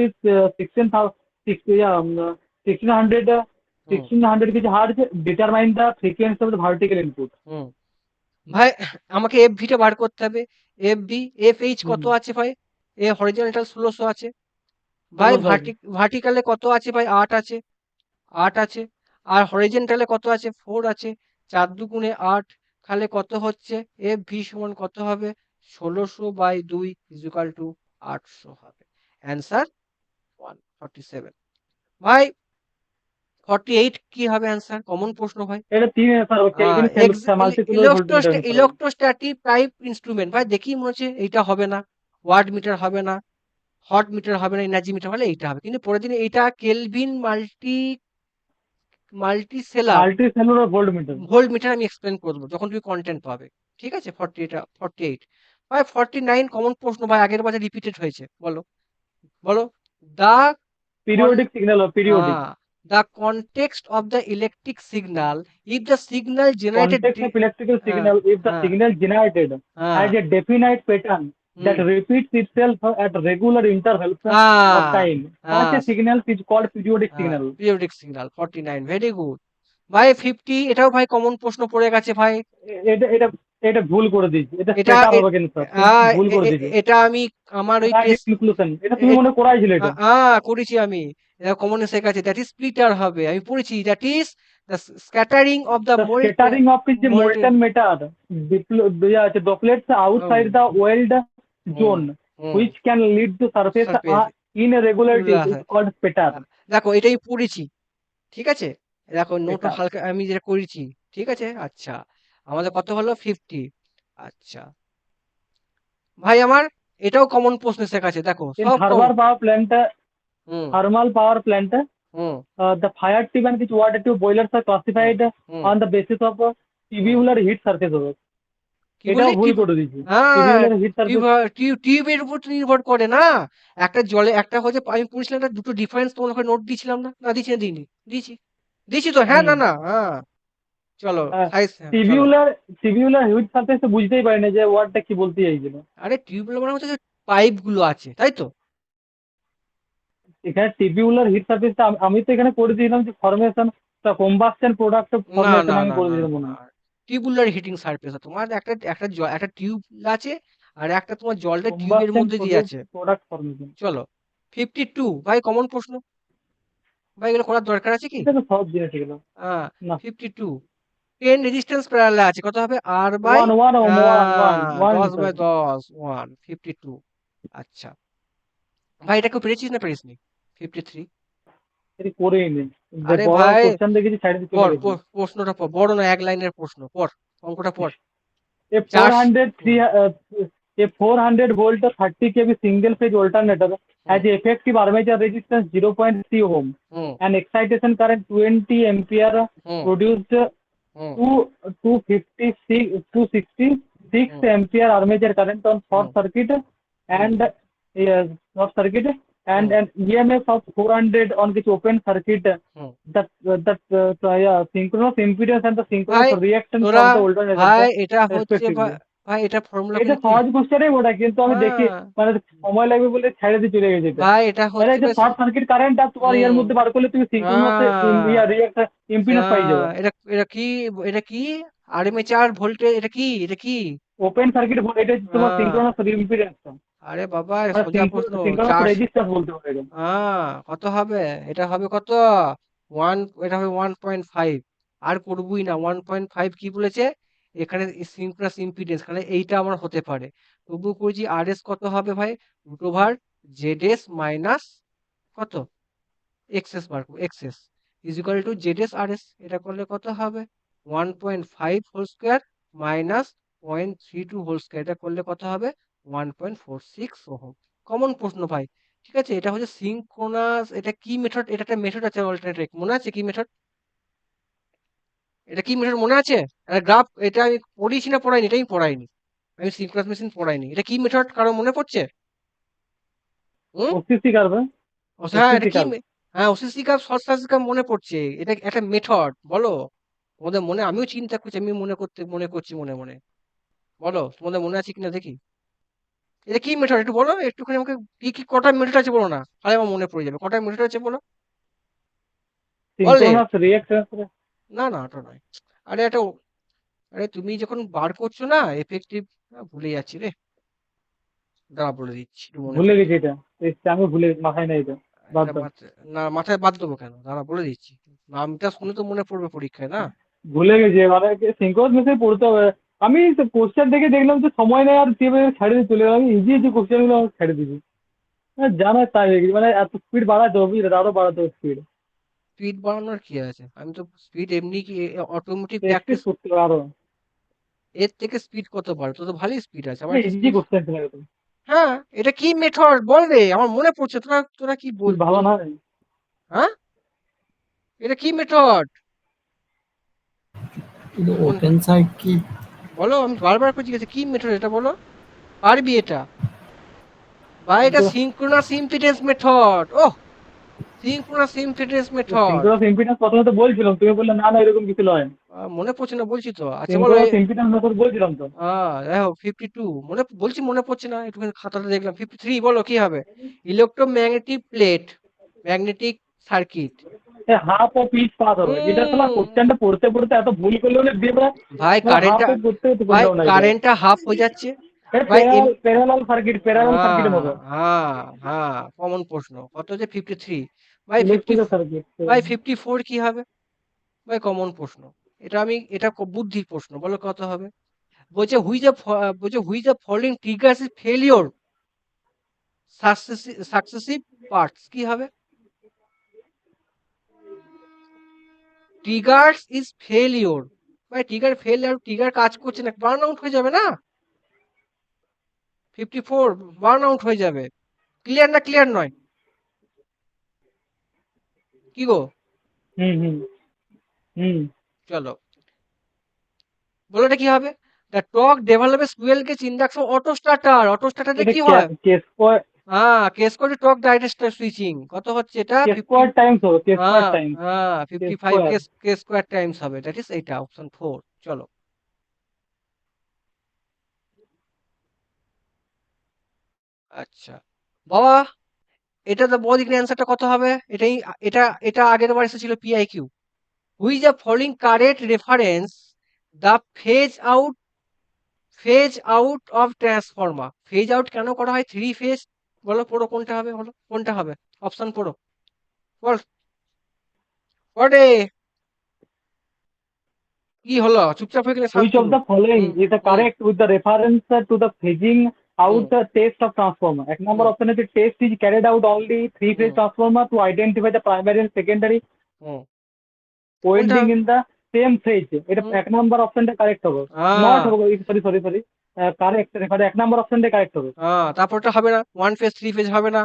is 16,000, 1600 hmm, 1600 hertz. Determine the frequency of the vertical input. হুম। ভাই আমাকে F ভিটা বার করতে হবে। F V, F H কত হুম আছে ভাই? এ horizontal 1600 আছে। ভাই 16 আছে। ভার্টিকালে কত আছে ভাই? 8 আছে, 8 আছে। আর হরিজন্টালে কত আছে? 4 আছে। 4 দুগুণে 8, তাহলে কত হচ্ছে? এফ ভি সমান কত হবে? 1600/2 ইজ ইকুয়াল টু 800 হবে। অ্যান্সার 147। ভাই 48 কি হবে অ্যান্সার? কমন প্রশ্ন ভাই। এটা 3 অ্যান্সার হবে, কেলভিন মাল্টিকুলার ভোল্টমিটার অ্যান্সার হবে। ইলেকট্রোস্ট্যাটিক টাইপ ইনস্ট্রুমেন্ট ভাই, দেখি মনে হচ্ছে এইটা হবে না। ওয়াট মিটার হবে না, হট মিটার হবে না, এনার্জি মিটার হলে এইটা হবে। কিন্তু পরের দিনে এইটা Kelvin multicellular multicellular voltmeter. Voltmeter আমি এক্সপ্লেন করবো যখন তুমি কন্টেন্ট পাবে, ঠিক আছে? 48 ভাই। 49 কমন প্রশ্ন ভাই, আগের বারে রিপিটেড হয়েছে, বলো, বলো। দা কন periodic signal, periodic the context of the electric signal, if the signal generated context of electrical signal, if the uh, signal generated has uh, a definite pattern that hmm, repeats itself at regular intervals of ah, time, such ah, a signal is called periodic signal. periodic signal। 49 very good ভাই। 50 এটাও ভাই common প্রশ্ন পড়ে গেছে ভাই। এটা এটা এটা ভুল করে দিয়েছি, এটা এটা স্টেটার এ- হবে কিন্তু স্যার, তুমি ভুল করে দিয়েছি। এটা আমি আমার ওই রাইট টেস্ট ইনক্লুশন, এটা তুমি মনে করাইছিলে এটা। করেছি আমি। এটা কমন এসে গেছে, দ্যাট ইজ স্প্লিটার হবে, আমি পড়েছি। That is the scattering of the The scattering of the molten matter droplets outside the weld zone, which can lead to surface surface, irregularities, is called spatter. দেখো এটাই পড়েছি, ঠিক আছে? দেখো নোট Spatter. হালকা আমি যেটা করেছি, ঠিক আছে? আচ্ছা, আমাদের কত হলো? 50। আচ্ছা ভাই আমার, এটাও কমন প্রশ্ন এসে গেছে, দেখো In সব common. Hmm thermal power plant, hmm, the fire tube and which water tube boilers are hmm, classified hmm, on the basis of hmm, tubular heat surface. কি এটাও বললি? ভুল করে দিয়েছি। হ্যাঁ, টিবিউলার হিট সারফেস। টিউবের উপর নির্ভর করে না। একটা জলে একটা হচ্ছে আমি পড়েছিলাম, একটা দুটো ডিফারেন্স তোমার ওখানে নোট দিয়েছিলাম না? না দিয়েছি না দিইনি? দিয়েছি। দিয়েছি তো? হ্যাঁ, হুম। না, না। হ্যাঁ, চলো সাইজ, হ্যাঁ, চলো। টিবিউলার টিবিউলার হিট সারফেস তো বুঝতেই পারি না যে ওয়ার্ডটা কি বলতে চাইছিল। আরে টিউবওয়েল মানে হচ্ছে যে পাইপ গুলো আছে, তাই তো? এখানে টিবিউলার হিট সারফেসটা আমি তো এখানে করে দিয়েছিলাম যে ফরমেশন, কম্বাসশন প্রোডাক্ট না, ফরমেশন না, আমি না, করে না, দিয়েছিলাম না, মনে না। হয়। টিউবুলার হিটিং সারফেস তোমার একটা টিউব আছে, আর একটা তোমার জলটা টিউবের কম্বাসশন মধ্যে দিয়ে আছে। Product formation. চলো, 52 ভাই, কমন প্রশ্ন ভাই, এগুলো করার দরকার আছে কি? এটা তো সহজ জিনিস এগুলো। হ্যাঁ, না। 52 10 রেজিস্ট্যান্স প্যারালাল আছে, কত হবে? R by one one one one one 10 litre. By 10 1 52। আচ্ছা ভাই, এটা কেউ পেরেছিস না পেরেছিস? 53। এটা করেই নেই। যে আরে বড় ভাই, কোশ্চেন দেখেছি সাইড দিয়ে চলে পড় গেছি। পড়, প্রশ্নটা পড়, বড় না, এক লাইনের প্রশ্ন পড়, অঙ্কটা পড়। A চার, 400 হুম, a 400 volt 30 kV single phase alternator hmm, has effective armature resistance 0.3 ohm hmm, and excitation current 20 ampere hmm, produced hmm, to 256 266 hmm, ampere armature current on short hmm, circuit hmm, and short circuit and hmm, an EMF of 400 on which open circuit hmm. yeah, synchronous impedance and the synchronous ভাই reactance তোরা, of the alternator ভাই এটা হচ্ছে respectively. ভাই এটা formula এটা কিন্তু সহজ কোশ্চেনই ওটা, কিন্তু আমি দেখি হ্যাঁ মানে সময় লাগবে বলে ছেড়ে দিয়ে চলে গেছে এটা। ভাই, এটা মানে হচ্ছে এই যে বেশ, শর্ট সার্কিট কারেন্ট আর তোমার হুম, ইয়ার মধ্যে বার করলে তুমি সিঙ্ক্রোনাস হ্যাঁ, ইম্পিডেন্স পাই যাবে। এটা এটা কি, এটা কি আর্মেচার ভোল্টেজ, এটা কি, এটা কি? ওপেন সার্কিট এটা হচ্ছে তোমার হ্যাঁ, সিঙ্ক্রোনাস ইম্পিডেন্সটা, আরে বাবা, মানে সোজা প্রশ্ন। সিঙ্ক্রোনাস চার, রেজিস্ট্যান্স বলতে পারে এটা। কত হবে? এটা হবে কত? ওয়ান, এটা হবে 1.5। আর করবই না, 1.5 কি বলেছে এখানে? সিনক্রাস ইম্পিডেন্স, এখানে এইটা আমার হতে পারে। তবুও করছি, আর এস কত হবে ভাই? Root over Z S minus কত? এক্সএস বার করবো, XS is equal to Z S R S. এটা করলে কত হবে? 1.5 whole square minus 0.32 whole square. এটা করলে কত হবে? 1.46 ওহম। কমন প্রশ্ন ভাই। ঠিক আছে, এটা হচ্ছে সিঙ্ক্রোনাস। এটা কি মেথড? এটা একটা মেথড আছে অল্টারনেট, মনে আছে কি মেথড? এটা কি মেথড মনে আছে? গ্রাফ, এটা আমি পড়িয়েছি না পড়াইনি? এটা আমি পড়াইনি, আমি সিঙ্ক্রোনাস মেশিন পড়াইনি। এটা কি মেথড, কারো মনে পড়ছে? হুম? OCC curve. হ্যাঁ, এটা ওসিসি কি কার্ভ। হ্যাঁ, OCC cup, short circuit cup, মনে পড়ছে। এটা একটা মেথড, বলো। তোমাদের মনে, আমিও চিন্তা করছি, আমি মনে করছি মনে মনে। বলো তোমাদের মনে আছে কিনা দেখি। এটা কি মেথড একটু বলো, একটুখানি আমাকে। কি কি কটা মেথড আছে বলো না, তাহলে আমার মনে পড়ে যাবে। কটা মেথড আছে বলো, বললে। Synchronous reactance. না, না, ওটা নয়। আরে এটা, আরে তুমি যখন বার করছো না এফেক্টিভ, ভুলে যাচ্ছি রে। দাঁড়া বলে দিচ্ছি, একটু মনে ভুলে করো। গেছি এটা। আমি ভুলে মাথায় নেই এটা। বাদ এটা দাও। মাথায় না, মাথায় বাদ দেবো কেন? দাঁড়া বলে দিচ্ছি। নামটা শুনে তো মনে পড়বে পরীক্ষায় না। ভুলে গেছি মানে সিঙ্ক্রোনাস মেশিন পড়তে হবে। আমি কোশ্চেন দেখে দেখলাম যে সময় নেই আর দিয়ে ছেড়ে দিয়ে চলে গেলাম। আমি ইজি ইজি কোশ্চেন গুলো আমি ছেড়ে দিয়েছি। জানার তাই হয়ে গেছে, মানে এত স্পিড বাড়াতে হবে বুঝলে, আরো বাড়াতে হবে স্পিড। স্পিড বাড়ানোর কি আছে? আমি তো স্পিড এমনি কি অটোমেটিক প্র্যাকটিস প্র্যাকটিস। করতে হবে আরো। এর থেকে স্পিড কত বাড়ে? তো তো ভালোই স্পিড আছে, আমার একটু ইজি স্পিড। কোশ্চেন ছিল এটা। হ্যাঁ, এটা কি মেথড বল রে, আমার মনে পড়ছে। তোরা তোরা কি তুই ভালো বল। না। হ্যাঁ, এটা কি মেথড? ಇದು ಓಪನ್ ಸರ್ಕ್ಯೂಟ್ বলো, আমি বারবার করে জিজ্ঞাসা, কি মেথড এটা বলো, পারবি এটা? ভাই এটা তো সিঙ্ক্রোনাস ইম্পিডেন্স মেথড। ওহ, synchronous impedance method. Synchronous impedance প্রথমে তো বলছিলাম, তুমি বললে না না এরকম কিছু নয়। মনে পড়ছে না বলছি তো। আচ্ছা বলো সিঙ্ক্রোনাস ইম্পিডেন্স মেথড বলছিলাম তো। দেখো 52 মনে বলছি, মনে পড়ছে না, একটুখানি খাতাটা দেখলাম। 53 বলো কি হবে? Electromagnetic plate, magnetic circuit. Half ও পিচ পাস হবে যেটা তোমার হুম, কোশ্চেনটা পড়তে পড়তে এত ভুল করলে বলে দিয়ে ভাই মানে হাফ কারেন্টটা, ও করতে করতে ভাই করলাম না এটা। কারেন্টটা হাফ হয়ে যাচ্ছে। এটা ভাই প্যারালাল সার্কিটের মতো। হ্যাঁ, হ্যাঁ, কমন প্রশ্ন। কত যে 53, ভাই 50, ইলেকট্রিক্যাল সার্কিট। ভাই 54 কি হবে? ভাই কমন প্রশ্ন। এটা বুদ্ধির প্রশ্ন, বলো কত হবে? বলছে following triggers is failure successive parts, কি হবে? ট্রিগার্স ইজ ফেলিওর, ভাই ট্রিগার ফেল, আর ট্রিগার কাজ করছে না, বার্ন আউট হয়ে যাবে না? 54 বার্ন আউট হয়ে যাবে। ক্লিয়ার না ক্লিয়ার নয়? কি গো? হুম হুম হুম। চলো, বলো এটা কি হবে? The torque develops fuel gauge induction auto starter. Auto স্টার্টারে এটা কি হয়? কে স্কোয়ার হ্যাঁ, K square torque direct switching. কত হচ্ছে এটা? কে 50। স্কোয়ার টাইমস হবে, কে স্কোয়ার হ্যাঁ, টাইমস, হ্যাঁ, কে 55 স্কোয়ার। কে স্কোয়ার টাইমস হবে। দ্যাট ইজ এইটা অপশন 4। চলো। আচ্ছা। বাবা, এটা তো বল এখানে অ্যান্সারটা কত হবে? এটা আগের বার এসেছিল PIQ. Which the following correct reference the phase out of transformer. Phase out কেন করা হয়? Three phase. বলো, পড়ো কোনটা হবে, বলো কোনটা হবে? অপশন পড়ো, বল। পড়ে কি হলো? চুপচাপ হয়ে গেলে শান্ত Which of হলো। the following hmm, is the hmm, correct with the reference to the phasing hmm, out the test of transformer? Ek number hmm, option is the test is carried out only three-phase hmm, transformer to identify the primary and secondary হুম। কোনটা? winding in the same phase. এটা হুম, এক নম্বর অপশনটা correct হবে, not আহ, হবে, sorry sorry sorry, correct, এখানে এক নম্বর অপশনটা correct হবে। তারপরটা হবে না? ওয়ান ফেজ থ্রি ফেজ হবে না?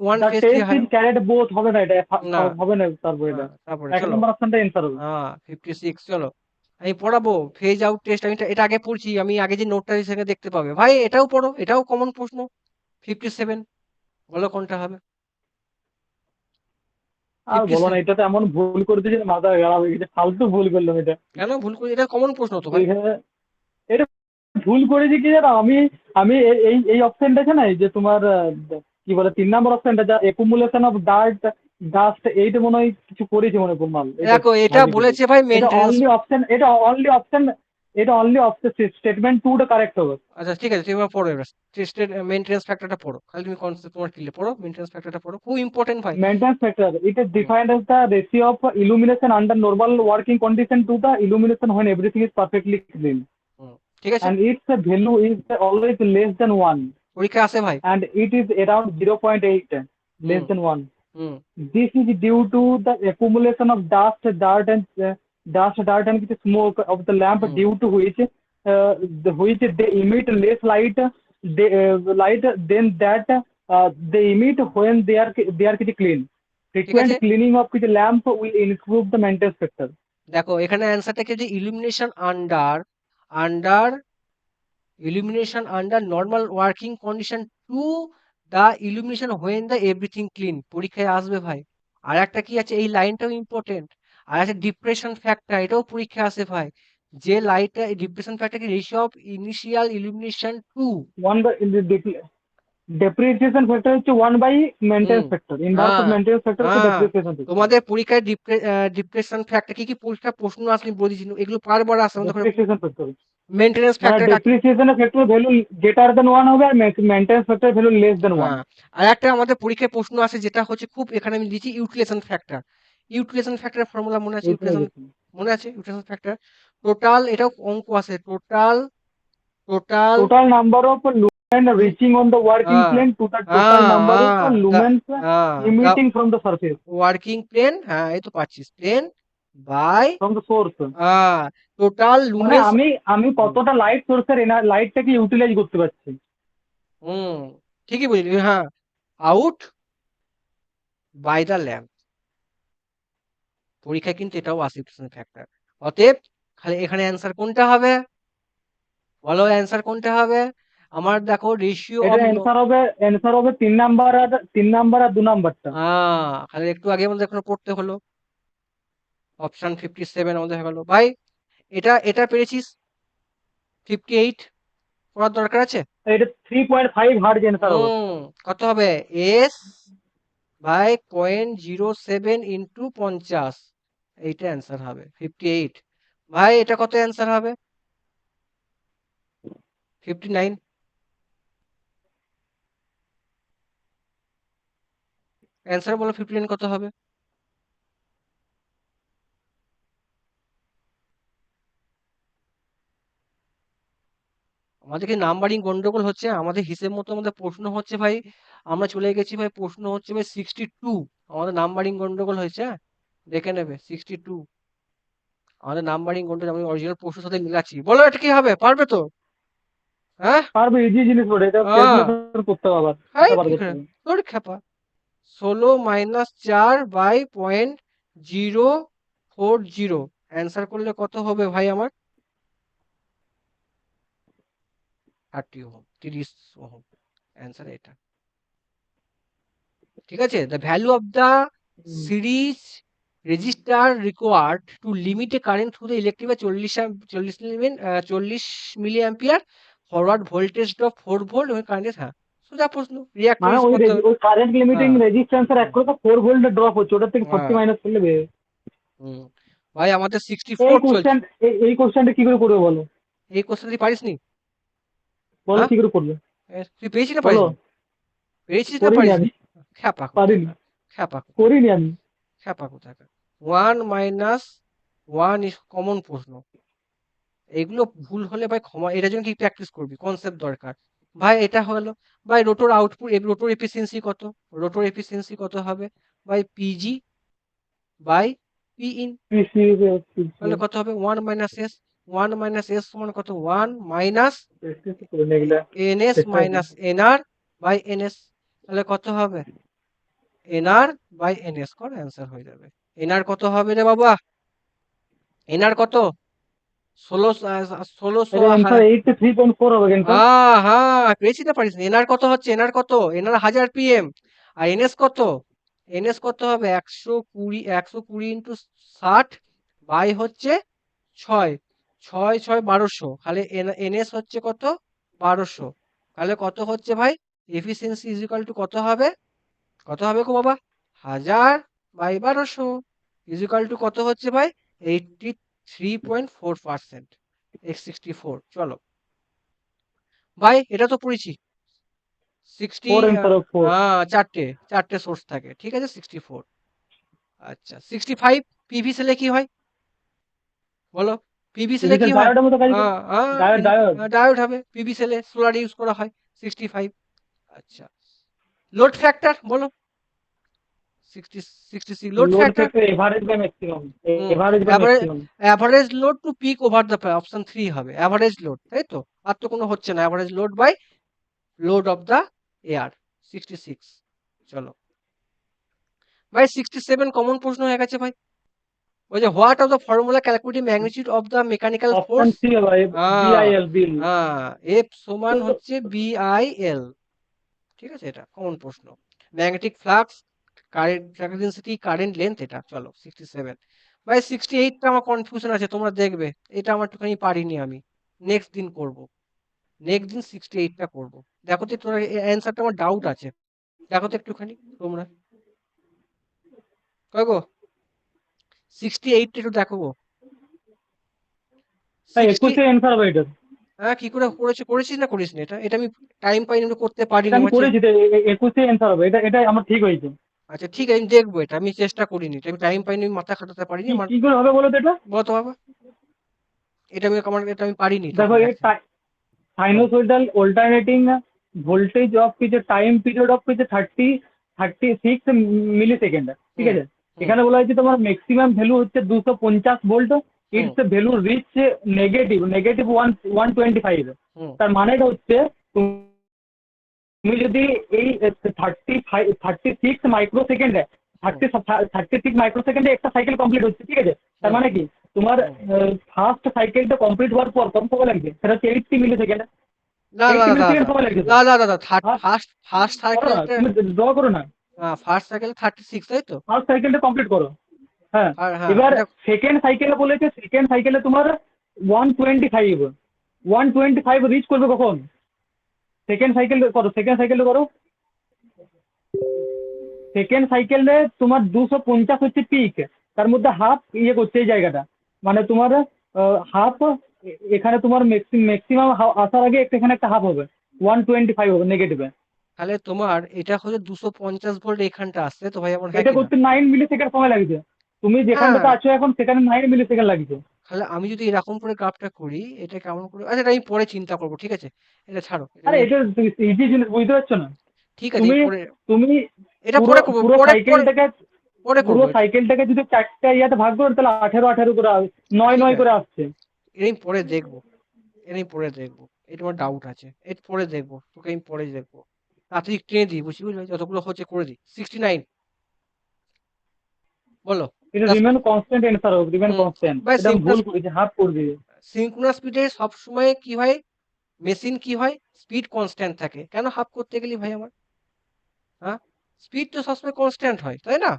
One the phase three test হয় ইজ ক্যারেড বোথ হবে না, এটা না? হবে না, তারপর না, এটা তারপরে এক চলো। নম্বর অপশনটা অ্যান্সার হবে। 56। চলো, আমি পড়াবো। ফেজ আউট টেস্ট আমি এটা আগে পড়ছি। আমি আগে যে নোটটা সেখানে দেখতে পাবে ভাই। এটাও পড়ো, এটাও কমন প্রশ্ন। 57, বলো কোনটা হবে? আর ফিফটি বলো না, এটাতে এমন ভুল করে দিয়েছে যে মাথা খারাপ হয়ে গেছে, ফালতু ভুল করলাম এটা। কেন ভুল করি? এটা কমন প্রশ্ন তো ভাই। এখানে এটা ভুল করেছি কি জানো, আমি আমি এই এই অপশনটা আছে না, এই যে তোমার কি বলে 3 নম্বর অপশনটা, যা একুমুলেশন অফ ডাস্ট, এইটা মনে হয় কিছু করেছি মনে হয় ভুলভাল, এটা দেখো, এটা ভাবিয়েছি। বলেছে ভাই এটা মেনটেনেন্স। অনলি অপশন, এটা অনলি অপশন স্টেটমেন্ট টুটা কারেক্ট হবে। আচ্ছা ঠিক আছে, তুমি এবার পড়ো। এবার টেস্টের মেনটেনেন্স ফ্যাক্টরটা পড়ো। খালি তুমি কনসেপ্ট তোমার ক্লিয়ার পড়ো, মেনটেনেন্স ফ্যাক্টরটা পড়ো, খুব ইম্পর্টেন্ট ভাই। Maintenance factor, it is hmm, defined as the ratio of illumination under normal working condition to the illumination when everything is perfectly clean, হুম, ঠিক আছে। and its value is always less than 1, পরীক্ষা আছে ভাই। and it is around 0.8, hmm, less than 1. Hmm, This is due to the accumulation of dirt and smoke of the lamp, hmm, due to which they emit less light than that they emit when they are clean. ঠিক আছে। Frequent cleaning of the lamp will improve the maintenance factor. দেখো এখানে অ্যান্সারটা কি, যে illumination under illumination under normal working condition to the illumination when the everything clean। পরীক্ষায় আসবে ভাই। আর একটা কি আছে, এই লাইনটাও ইম্পর্টেন্ট। আর আছে ডিপ্রেশন ফ্যাক্টর, এটাও পরীক্ষায় আসে ভাই। যে লাইটটা ডিপ্রেশন ফ্যাক্টর কি? Ratio of initial illumination to. One by in the depreciation factor হচ্ছে 1 by hmm, maintenance factor. Inverse of হ্যাঁ, maintenance factor হচ্ছে হ্যাঁ। depreciation factor. তোমাদের পরীক্ষায় ডিপ্রেশন ফ্যাক্টর কি কি পরীক্ষা প্রশ্ন আসলে আমি বলে দিচ্ছি, এগুলো বারবার আসে আমাদের। Depreciation factor মেনটেনেন্স মানে ফ্যাক্টর কাকে? depreciation factor value greater than 1 হবে, আর maintenance factor value less than 1. হ্যাঁ, আর একটা আমাদের পরীক্ষায় প্রশ্ন আছে যেটা হচ্ছে খুব, এখানে আমি দিচ্ছি ইউটিলিজেশন ফ্যাক্টর। ইউটিলিজেশন ফ্যাক্টরের ফর্মুলা মনে আছে? ইউটিলিজেশন Utilization. মনে আছে? ইউটিলিজেশন ফ্যাক্টর টোটাল, এটাও অঙ্ক আছে। Total total Total number of lumen reaching on the working হ্যাঁ, plane to the total হ্যাঁ, number of হ্যাঁ, lumens the emitting from the surface, working plane, হ্যাঁ এই তো পাচ্ছিস, plane by from the source. Total মানে লুমেন্স। আমি হুম, কতটা লাইট সোর্সের লাইটটাকে ইউটিলাইজ করতে পারছি। হুম, ঠিকই বুঝলি, হ্যাঁ। Out by the lamp. পরীক্ষায় কিন্তু এটাও আসে ইউটিলিজেশন ফ্যাক্টর। অতএব খালি এখানে অ্যান্সার কোনটা হবে? বলো অ্যান্সার কোনটা হবে? আমার দেখো রেশিও এটা অফ অ্যান্সার হবে 3 নাম্বার আর 2 নাম্বারটা। খালি একটু আগে আমাদের এখনো পড়তে হলো। অপশন 57 আমাদের হয়ে গেল ভাই। এটা পেরেছিস। 58 পড়ার দরকার আছে? এটা 3.5 হার্জ অ্যান্সার হবে। কত হবে? এস বাই 0.07 ইন্টু 50, এইটা অ্যান্সার হবে 58। ভাই এটা কত অ্যান্সার হবে? 59। অ্যান্সার বলো, 59 কত হবে? আমাদের কি নাম্বারিং গন্ডগোল হচ্ছে? আমাদের হিসেব মতো আমাদের প্রশ্ন হচ্ছে ভাই, আমরা চলে গেছি ভাই, প্রশ্ন হচ্ছে ভাই 62। আমাদের নাম্বারিং গন্ডগোল হয়েছে, হ্যাঁ? দেখে নেবে 62। আমাদের নাম্বারিং গন্ডগোল, আমি অরিজিনাল প্রশ্নের সাথে মিলাচ্ছি। বলো এটা কি হবে? পারবে তো? হ্যাঁ, পারবে, ইজি জিনিস বলে, এটা ক্যালকুলেশন করতে হবে, আবার হাই এটা বার ঠিক করতে আছে, হবে। তোর খেপা। 16 - 4/040 অ্যান্সার করলে কত হবে ভাই আমার? 30 ওহম, 30 ওহম, অ্যান্সার এটা। ঠিক আছে, the value of the series resistor required to limit a current through the electric 40 milliampere forward voltage drop 4 volt এবং কারেন্ট, হ্যাঁ সোজা প্রশ্ন, রিঅ্যাক্টর মানে ইউজ ওই করতে হবে। ওই কারেন্ট লিমিটিং হ্যাঁ, রেজিস্ট্যান্সের এক হুম, করে 4 ভোল্ট ড্রপ হচ্ছে, ওটার থেকে 40 হ্যাঁ, মাইনাস করলে বের। হুম। ভাই আমাদের এই 64 চলছে। কোশ্চেন এই কোশ্চেনটা কি করে করবে বলো? এই কোশ্চেন তুই পারিসনি? বলো হ্যাঁ, কি করে করবে? তুই পেয়েছিস না বলো। পারিসনি? পেয়েছিস না করিনি আমি, পারিসনি? খ্যাপা পারিনি, কোথাকার, খ্যাপা কোথাকার, করিনি আমি। খ্যাপা কোথাকার। 1 - 1 ইস কমন প্রশ্ন। এগুলো ভুল হলে ভাই ক্ষমা, এটার জন্য কি প্র্যাকটিস করবি, কনসেপ্ট দরকার। ভাই এটা হলো, ভাই রোটর আউটপুট, রোটর এফিসিয়েন্সি কত? রোটর এফিসিয়েন্সি কত হবে? ভাই পিজি বাই পি ইন, পিসি তাহলে কত হবে? 1 - s, 1 - s সমান কত? 1 - করে এগুলা ns চেষ্টা করি। nr বাই ns, তাহলে কত হবে? nr বাই ns কর, অ্যান্সার হয়ে যাবে। nr কত হবে রে বাবা? nr কত? 1600 এটা অ্যান্সার 83.4 হবে কিন্তু। হ্যাঁ পেয়েছি না পারিস, এনআর কত হচ্ছে? এনআর কত? NR 1000 PM. আর এনএস কত? এনএস কত হবে? 120 ইন্টু 60 বাই হচ্ছে 6, 6 6 1200, তাহলে এনএস হচ্ছে কত? 1200। তাহলে কত হচ্ছে ভাই? এফিসিয়েন্সি ইজ ইকুয়াল টু কত হবে? কত হবে গো বাবা? 1000 বাই 1200 ইজ ইকুয়াল টু কত হচ্ছে ভাই? 83.4%, x64। চলো ভাই, এটা তো পড়েছি। 60, 4 অ্যান্সার অফ 4। চারটে চারটে সোর্স থাকে, ঠিক আছে, 64। আচ্ছা 65 পিভি সেলে কি হয় বলো? পিভি সেলে কি ডিজিটাল হয়? ডায়োডের মতো কাজ করে। ডায়োড ডায়োড ডায়োড হবে, পিভি সেলে সোলার ইউজ করা হয়। 65। আচ্ছা, লোড ফ্যাক্টর বলো? 60, 66 load load factor. Factor average by maximum, হুম, average by maximum. Average load to peak over the, option 3 হবে অ্যাভারেজ লোড, তাই তো? আর তো কোনো হচ্ছে না, average load by load of the air. 66। চলো ভাই, 67 কমন প্রশ্ন হয়ে গেছে ভাই। ওই যে what of the formula calculating magnitude of the mechanical option force? C হবে, বিআইএল বিল। এফ সমান হচ্ছে বিআইএল। ঠিক আছে, এটা কমন প্রশ্ন। Magnetic flux, current density, current length, এটা চলো 67। ভাই 68টা আমার কনফিউশন আছে, তোমরা দেখবে। এটা আমার একটুখানি পারিনি আমি, নেক্সট দিন করব। নেক্সট দিন 68টা করব। দেখো তো তোমরা, অ্যান্সারটা আমার ডাউট আছে, দেখো তো একটুখানি তোমরা। কয় গো? 68 একটু দেখো গো। হ্যাঁ, 60, 21 অ্যান্সার হবে এটা। হ্যাঁ কি করে করেছিস না করিস না? এটা এটা আমি টাইম পাইনি, আমি করতে এটা পারিনি আমি আমার করেছি তো, 21 অ্যান্সার হবে এটা, এটা আমার ঠিক হয়েছে। আচ্ছা ঠিক আছে, আমি দেখবো এটা, আমি চেষ্টা করিনি, এটা আমি টাইম পাইনি, আমি মাথা খাটাতে পারিনি কি আমার। কি করে হবে বলো তো এটা? বলতো বাবা, এটা আমি পারিনি দেখো তখন এই একদম। বলো। সাইনোসয়েডাল অল্টারনেটিং ভোল্টেজ অফ কিছু টাইম পিরিয়ড অফ কিছু 36 মিলি সেকেন্ড, ঠিক হুম, আছে। হুম, এখানে বলা হয়েছে তোমার ম্যাক্সিমাম ভ্যালু হচ্ছে 250 ভোল্ট। হুম, it's value reach negative negative 125। হুম, তার মানেটা হচ্ছে তুমি যদি এই 36 মাইক্রো সেকেন্ডে, হুম, 36 মাইক্রো সেকেন্ডে একটা সাইকেল কমপ্লিট হচ্ছে, ঠিক আছে। তার হুম, মানে কি তোমার হুম। ফার্স্ট সাইকেলটা কমপ্লিট হওয়ার পর কম সময় লাগছে, সেটা হচ্ছে 80 মিলি সেকেন্ড। না না 80 মিলি দাদা, সেকেন্ড সময় লাগছে তো। না না দাদা, ফার্স্ট ফার্স্ট ফার্স্ট করো না, সাইকেলটা, তুমি ড্র করো না, ফার্স্ট সাইকেল 36, তাই তো? ফার্স্ট সাইকেলটা কমপ্লিট করো। হ্যাঁ, হ্যাঁ এবার এটা, সেকেন্ড সাইকেলে বলেছে, সেকেন্ড সাইকেলে তোমার 125 রিচ করবে কখন? সেকেন্ড সাইকেল করো, সেকেন্ড সাইকেল করো। সেকেন্ড সাইকেলে তোমার 250 হচ্ছে পিক, তার মধ্যে হাফ ইয়ে করছে এই জায়গাটা, মানে তোমার হাফ, এখানে তোমার ম্যাক্সিমাম আসার আগে একটা এখানে একটা হাফ হবে, 125 হবে নেগেটিভে। তাহলে তোমার এটা হচ্ছে 250 ভোল্ট এখানটা আসছে তো ভাই, আমার হ্যাঁ এটা কি না? করতে 9 মিলি সেকেন্ড সময় লাগছে। তুমি হ্যাঁ, যেখানটাতে আছো এখন সেখানে 9 মিলি সেকেন্ড লাগছে। তাহলে আমি যদি এরকম করে গ্রাফটা করি, এটা কেমন করে, আচ্ছা এটা আমি পরে চিন্তা করবো, ঠিক আছে, এটা ছাড়ো, এটা আরে আমি, এটা ইজি জিনিস, বুঝতে পারছো না? ঠিক আছে তুমি এই পরে, তুমি এটা পুরো পরে করবো, পুরো পরে পরে সাইকেলটাকে, পরে পুরো করবো এটা। সাইকেলটাকে যদি চারটা ইয়াতে ভাগ করো তাহলে 18 করে 9 ঠিক 9 আছে, করে আসছে। এটা আমি পরে দেখবো, এটা আমি পরে দেখবো। এটা আমার ডাউট আছে, এটা পরে দেখবো, তোকে আমি পরে দেখবো। তাড়াতাড়ি টেনে দিই, বুঝলি, যতগুলো হচ্ছে করে দিই। 69 বলো। এটা জাস্ট, রিমেন কনস্ট্যান্ট অ্যান্সার হবে, রিমেন হুম, কনস্ট্যান্ট। ভাই এটা আমি ভুল করেছি, হাফ করে দিয়েছি। সিঙ্ক্রোনাস স্পিডে সব সময় কি হয়? মেশিন কি হয়, স্পিড কনস্ট্যান্ট থাকে, কেন হাফ করতে গেলি ভাই আমার? হ্যাঁ, স্পিড তো সবসময় কনস্ট্যান্ট হয়, তাই না?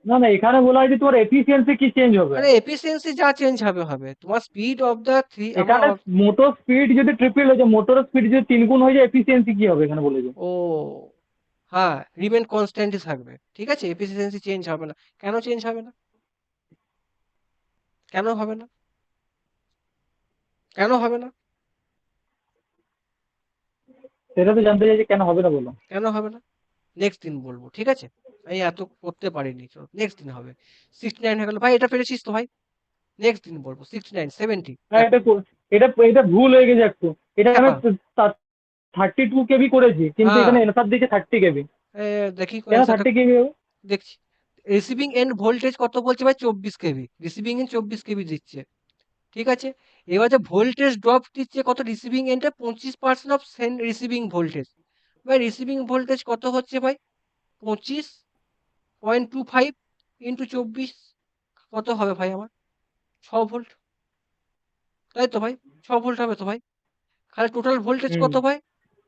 না না, এখানে বলা হয় যে তোমার এফিসিয়েন্সি কি চেঞ্জ হবে। আরে এফিসিয়েন্সি যা চেঞ্জ হবে হবে, তোমার স্পিড অফ দ্য থ্রি আমার এখানে মোটর স্পিড যদি ট্রিপল হয়ে যায়, মোটর স্পিড যদি 3 গুণ হয়ে যায়, এফিসিয়েন্সি কি হবে এখানে বলেছে। ও হ্যাঁ, রিমেন কনস্ট্যান্টই থাকবে, ঠিক আছে, এফিসিয়েন্সি চেঞ্জ হবে না। কেন চেঞ্জ হবে না? কেন হবে না? কেন হবে না? সেটা তো জানতে চাই যে কেন হবে না বলো। কেন হবে না? নেক্সট দিন বলবো, ঠিক আছে? আমি এত করতে পারিনি, নেক্সট দিন হবে। 69 হয়ে গেল ভাই, এটা পেরেছিস তো ভাই? নেক্সট দিন বলবো। 69 70 হ্যাঁ, দেখো। এটা এটা ভুল হয়ে গেছে একটু। এটা আমি হ্যাঁ 32 কেবি করেছি, কিন্তু হ্যাঁ, এখানে অ্যান্সার দিয়েছে 30 কেবি। দেখি কেন অ্যান্সারটা 30 কেবি হবে? দেখছি। রিসিভিং এন্ড ভোল্টেজ কত বলছে ভাই? 24 কেভি। রিসিভিং এন্ড 24 কেভি দিচ্ছে, ঠিক আছে। এবার যে ভোল্টেজ ড্রপ দিচ্ছে কত রিসিভিং এন্ডে, 25% অফ সেন্ড রিসিভিং ভোল্টেজ। ভাই রিসিভিং ভোল্টেজ কত হচ্ছে ভাই? 25.25 ইন্টু 24 কত হবে ভাই আমার? 6 ভোল্ট, তাই তো ভাই? 6 ভোল্ট হবে তো ভাই? তাহলে টোটাল ভোল্টেজ হুম। কত ভাই?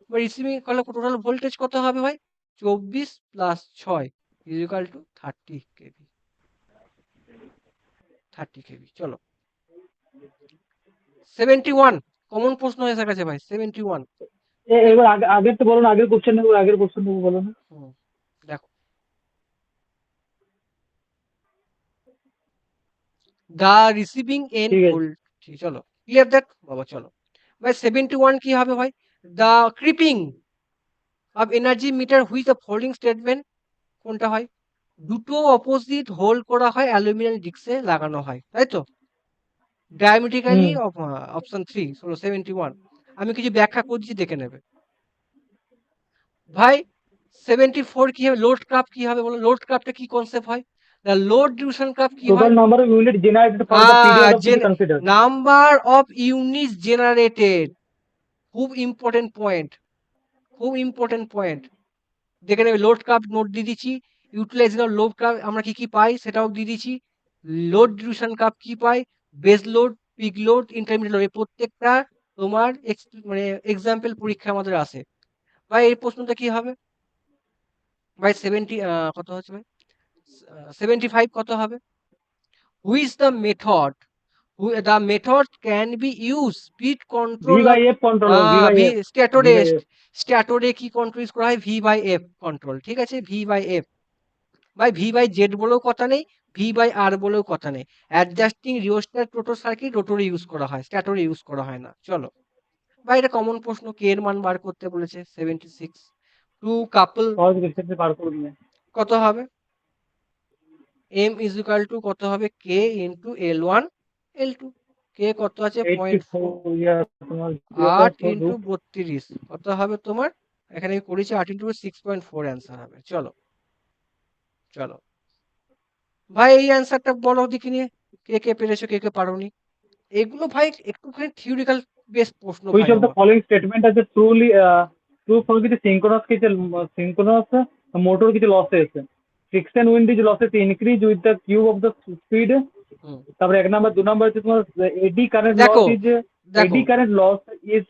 বা রিসিভিং করলে টোটাল ভোল্টেজ কত হবে ভাই? 24 plus 6 equal to 30 KV. 30 KV, চলো। 71, কমন প্রশ্ন এসে গেছে ভাই, 71। এবার আগের তো বলো না, আগের কোশ্চেন নেবো, আগের কোশ্চেন নেবো বলো না। হুম, দেখো, দা রিসিভিং এন্ড ঠিক আছে। ভোল্ট, চলো ক্লিয়ার দ্যাট বাবা, চলো ভাই। 71 কি হবে ভাই? The creeping of energy meter which the following statement, কোনটা হয়? দুটো অপোজিট হোল্ড করা হয় অ্যালুমিনিয়াম ডিস্কে লাগানো হয়, তাই তো? হুম। Diametrically, option 3, 71। আমি কিছু ব্যাখ্যা করছি, দেখে নেবে ভাই। 74 কি হবে? লোড ক্রাফট কি হবে বলো? লোড ক্রাফটে কি কনসেপ্ট হয়? দ্য লোড ডিভিশন ক্রাফট কি হয়? Total number of unit generated for the period of to be consider. Number of units generated, খুব ইম্পর্টেন্ট পয়েন্ট, খুব ইম্পর্টেন্ট পয়েন্ট। দেখে নেবে, লোড ক্রাফট নোট দিয়ে দিচ্ছি। ইউটিলাইজেশন অফ লোড ক্রাফট আমরা কি কি পাই সেটাও দিয়ে দিচ্ছি। লোড ডিভিশন ক্রাফট কি পাই? Base load, peak load, intermediate load, এই প্রত্যেকটা তোমার মানে এক্সাম্পল পরীক্ষা আমাদের আসে। ভাই এই প্রশ্নটা কি হবে ভাই? 70 কত হচ্ছে ভাই? 75 কত হবে? Which the method, the method can be used speed V control of by F control হবে, V by V F. V স্ট্যাটোরে, বাই এফ। স্ট্যাটোরে কি কন্ট্রোল ইউজ করা হয়? ভি বাই এফ কন্ট্রোল, ঠিক আছে, ভি বাই এফ। ভাই V by Z বলেও কথা নেই, ভি বাই আর বলেও কথা নেই। অ্যাডজাস্টিং রিওস্ট্যাট রোটর সার্কিট রোটরে ইউজ করা হয়, স্ট্যাটোরে ইউজ করা হয় না, চলো। ভাই এটা কমন প্রশ্ন, কে এর মান বার করতে বলেছে? 76। টু কাপল সহজ রিসেন্টলি পার করে দিলে। কত হবে? এম ইজ ইকুয়াল টু কত হবে? K into L one L two. কে কত আছে? 84 ইয়ার তোমার 8 0.4 ইন্টু রুট। 32 কত হবে তোমার? এখানে আমি করেছি 8 ইন্টু 6.4 অ্যান্সার হবে, চলো। চলো ভাই, এই অ্যান্সারটা বলো দেখি নিয়ে, কে কে পেরেছো, কে কে পারোনি। এগুলো ভাই একটুখানি থিওরিক্যাল বেস প্রশ্ন Which ভাই of the আমার। following statement আছে truly true for কিছু সিঙ্ক্রোনাস, কিছু সিঙ্ক্রোনাস মোটর কিছু losses. Friction windage losses increase with the cube of the speed. Hmm, তারপরে 1 নাম্বার, 2 নাম্বার হচ্ছে তোমার এডি কারেন্ট লস দেখো ইজ, দেখো, eddy current loss is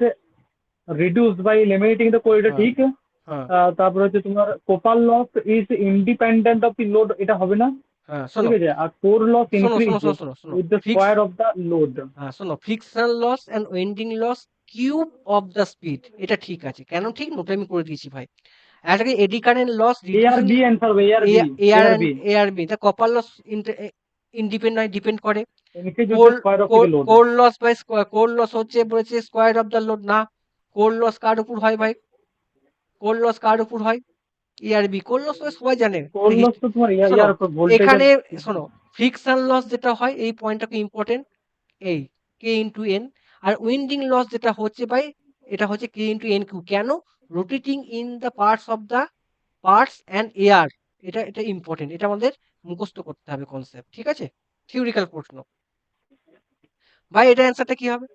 reduced by eliminating the code, এটা হ্যাঁ ঠিক। হ্যাঁ তারপরে হচ্ছে তোমার copper loss is independent of the load, এটা হবে না। হ্যাঁ, ঠিক শোনো আছে। আর কোর লস শোনো ইনক্রিজ শোনো শোনো শোনো শোনো with the fix, square of the load. হ্যাঁ শোনো, friction loss and winding loss cube of the speed, এটা ঠিক আছে, কেন ঠিক? নোট আমি করে দিয়েছি ভাই। এটাকে eddy current loss A R reducing, B answer হবে, A R B. A AR R and B ARB, তা কপার লস ইন্ডিপেন্ড হয়, ডিপেন্ড করে। Increase with core the square of the load. Core loss by square, core loss হচ্ছে বলেছে square of the load না। Core loss কার উপর হয় ভাই? কোর লস কার উপর হয়? ইআরবি। কোর লস সবাই জানে, কোর লস তো তোমার শোনো ইয়ার উপর ভোল্টেজ আর। এখানে, শোনো ফ্রিকশন লস যেটা হয়, এই পয়েন্টটা ইম্পর্টেন্ট, এই কে ইন্টু এন। আর উইন্ডিং লস যেটা হচ্ছে ভাই, এটা হচ্ছে কে ইন্টু এন কিউ। কেন? Rotating in the parts of the parts and air, এটা এটা ইম্পর্টেন্ট, এটা আমাদের মুখস্থ করতে হবে কনসেপ্ট, ঠিক আছে, থিওরিক্যাল প্রশ্ন। ভাই এটা অ্যান্সারটা কি হবে?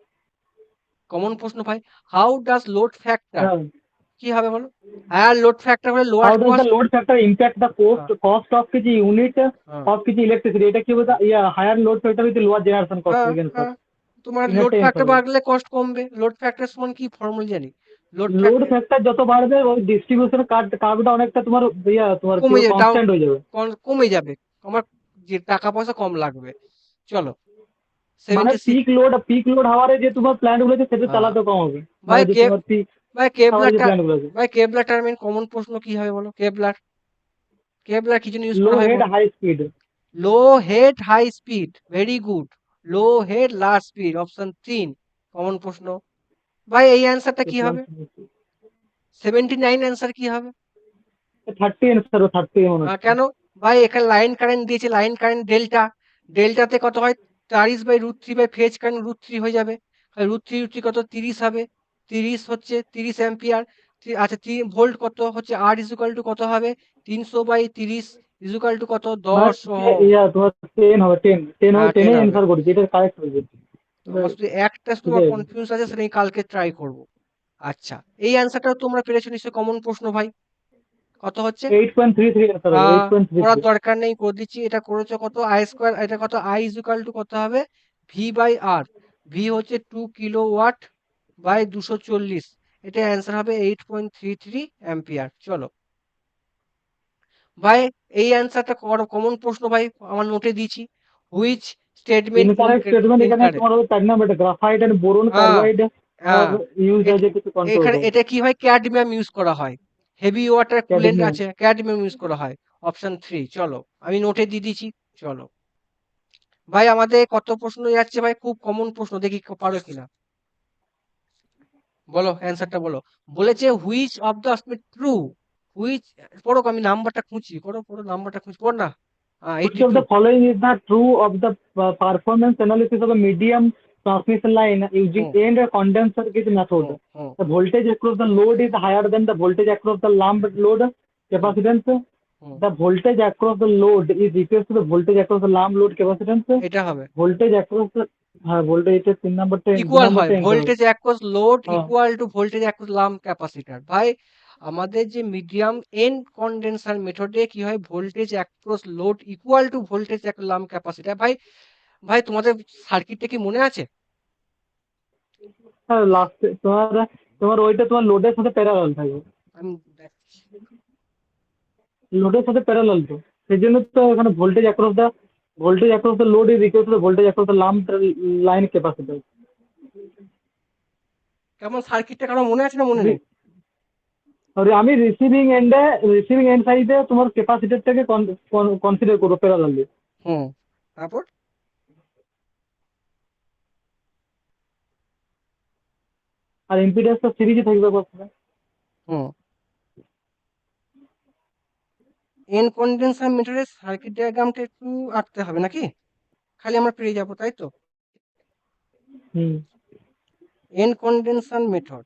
কমন প্রশ্ন ভাই। হাউ ডাজ লোড ফ্যাক্টর কি হবে বলো? হ্যাঁ, লোড ফ্যাক্টর হলে lower how does the cost. Load factor impact the হ্যাঁ কস্ট অফ কিছু ইউনিট হ্যাঁ অফ কিছু ইলেকট্রিসিটি, এটা কি বলতে, higher load factor with lower generation cost হ্যাঁ এগেইনস্ট। হ্যাঁ, তোমার লোড তিনারটাই অ্যান্সার ফ্যাক্টর হবে। বাড়লে কস্ট কমবে। লোড ফ্যাক্টর সমান কি ফর্মুলা জানি? লোড লোড ফ্যাক্টর ফ্যাক্টর যত বাড়বে ওই ডিস্ট্রিবিউশন কার্ভটা অনেকটা তোমার তোমার কি কমে যাবে, ডাউন কনস্ট্যান্ট হয়ে যাবে। কমে যাবে। আমার যে টাকা পয়সা কম লাগবে। চলো মানে 76। পিক লোড হাওয়ারে যে তোমার প্ল্যান্ট গুলো আছে সেটা হ্যাঁ চালাতে কম হবে, ভাই মানে যে তোমার পিক ভাই হাওয়ারে কেবলার যে প্ল্যান্ট গুলো আছে। ভাই কেবলার টার্মের কমন প্রশ্ন কি হবে বলো? কেবলার কি জন্য ইউজ লো করা হয় হেড বলো? High speed. Low head high speed, very good. Low head large speed, option 3 কমন প্রশ্ন। ভাই এই অ্যান্সারটা কি হবে? 79 অ্যান্সার কি হবে? 30 অ্যান্সার, 30 মনে হচ্ছে। কেন? ভাই এখানে লাইন কারেন্ট দিয়েছে, লাইন কারেন্ট ডেল্টা। ডেল্টাতে কত হয়? 40/√3 বাই ফেজ কারেন্ট √3 হয়ে যাবে। √3 কত? 30 হবে। 30 হচ্ছে 30 অ্যাম্পিয়ার। আচ্ছা 3 ভোল্ট কত হচ্ছে? আর ইকুয়াল টু কত হবে? 300/30 ইকুয়াল টু কত? মানে 10 ওহম। তোমার 10 হবে, 10 হবে, 10 10 এ হবে। অ্যান্সার করেছি, এটা কারেক্ট হয়ে যাবে। আমার শুধু একটা ঠিক তোমার আছে। কনফিউজ আছে, সেটা আমি কালকে ট্রাই করব। আচ্ছা এই অ্যান্সারটাও তোমরা পেরেছো নিশ্চয়ই, কমন প্রশ্ন ভাই। কত হচ্ছে? 8.33 অ্যান্সার হবে, করার 8.33। দরকার নেই, করে দিচ্ছি। এটা করেছো কত? আই স্কোয়ার, এটা কত? আই ইকুয়াল টু কত হবে? V by R. ভি হচ্ছে 2 কিলোওয়াট বাই 240। এটা অ্যান্সার হবে 8.33 অ্যাম্পিয়ার। চলো ভাই এই অ্যান্সারটা কমন প্রশ্ন ভাই, আমার নোটে দিয়েছি। হুইচ স্টেটমেন্ট ইনকারেক্ট স্টেটমেন্ট এখানে ইনকারেক্ট? তোমার হবে 4 নাম্বারটা, গ্রাফাইট এন্ড বোরন হ্যাঁ কার্বাইড আর হ্যাঁ। ইউজ এট- এজ এ কিছু কন্ট্রোল এখানে রুম। এটা কি হয়? ক্যাডমিয়াম ইউজ করা হয়। Heavy water coolant cadmium. আছে, ক্যাডমিয়াম ইউজ করা হয়। অপশন 3। চলো আমি নোটে দিয়ে দিচ্ছি। চলো ভাই আমাদের কত প্রশ্ন যাচ্ছে ভাই? খুব কমন প্রশ্ন, দেখি পারো কিনা। বলো অ্যান্সারটা বলো। বলেছে which of the true, which, পড়ো, আমি নাম্বারটা খুঁজছি, করো পড়ো, নাম্বারটা খুঁজছি, পড় না। Which eighty of to. the following is not true of the performance analysis of a medium transmission line using hmm end condenser circuit hmm method? Hmm The voltage across the load is higher than the voltage across the lump load hmm capacitance. Hmm. The voltage across the load is equal to the voltage across the lump load capacitance. এটা হবে Voltage across the voltage এটা 3 নাম্বারটা 2 equal হয়, নাম্বারটা answer হবে। Voltage across load হ্যাঁ। Equal to voltage across lump capacitor. ভাই আমাদের যে মিডিয়াম এন কন্ডেন্সার মেথডে কি হয়? Voltage across load equal to voltage across lump capacitor. ভাই ভাই তোমাদের সার্কিটটা কি মনে আছে? হ্যাঁ লাস্টে তোমার তোমার ওইটা তোমার লোডের সাথে প্যারালাল থাকবে। আমি দেখাচ্ছি। লোডের সাথে প্যারালাল তো, সেই জন্য তো এখানে voltage across the load is equal to the voltage across the lump line capacitor. কেমন সার্কিটটা কারো মনে আছে না মনে নেই? আর আমি রিসিভিং এন্ড সাইডে তোমার ক্যাপাসিটরটাকে কনসিডার করবো প্যারালালি। হুম। তারপর আর ইম্পিডেন্সটা সিরিজে থাকবে প্রথমে। হুম, এন কন্ডেন্সার মিটারের সার্কিট ডায়াগ্রামটা একটু আঁকতে হবে নাকি? খালি আমরা পেয়ে যাবো, তাই তো? হুম। এন কন্ডেনসার মেথড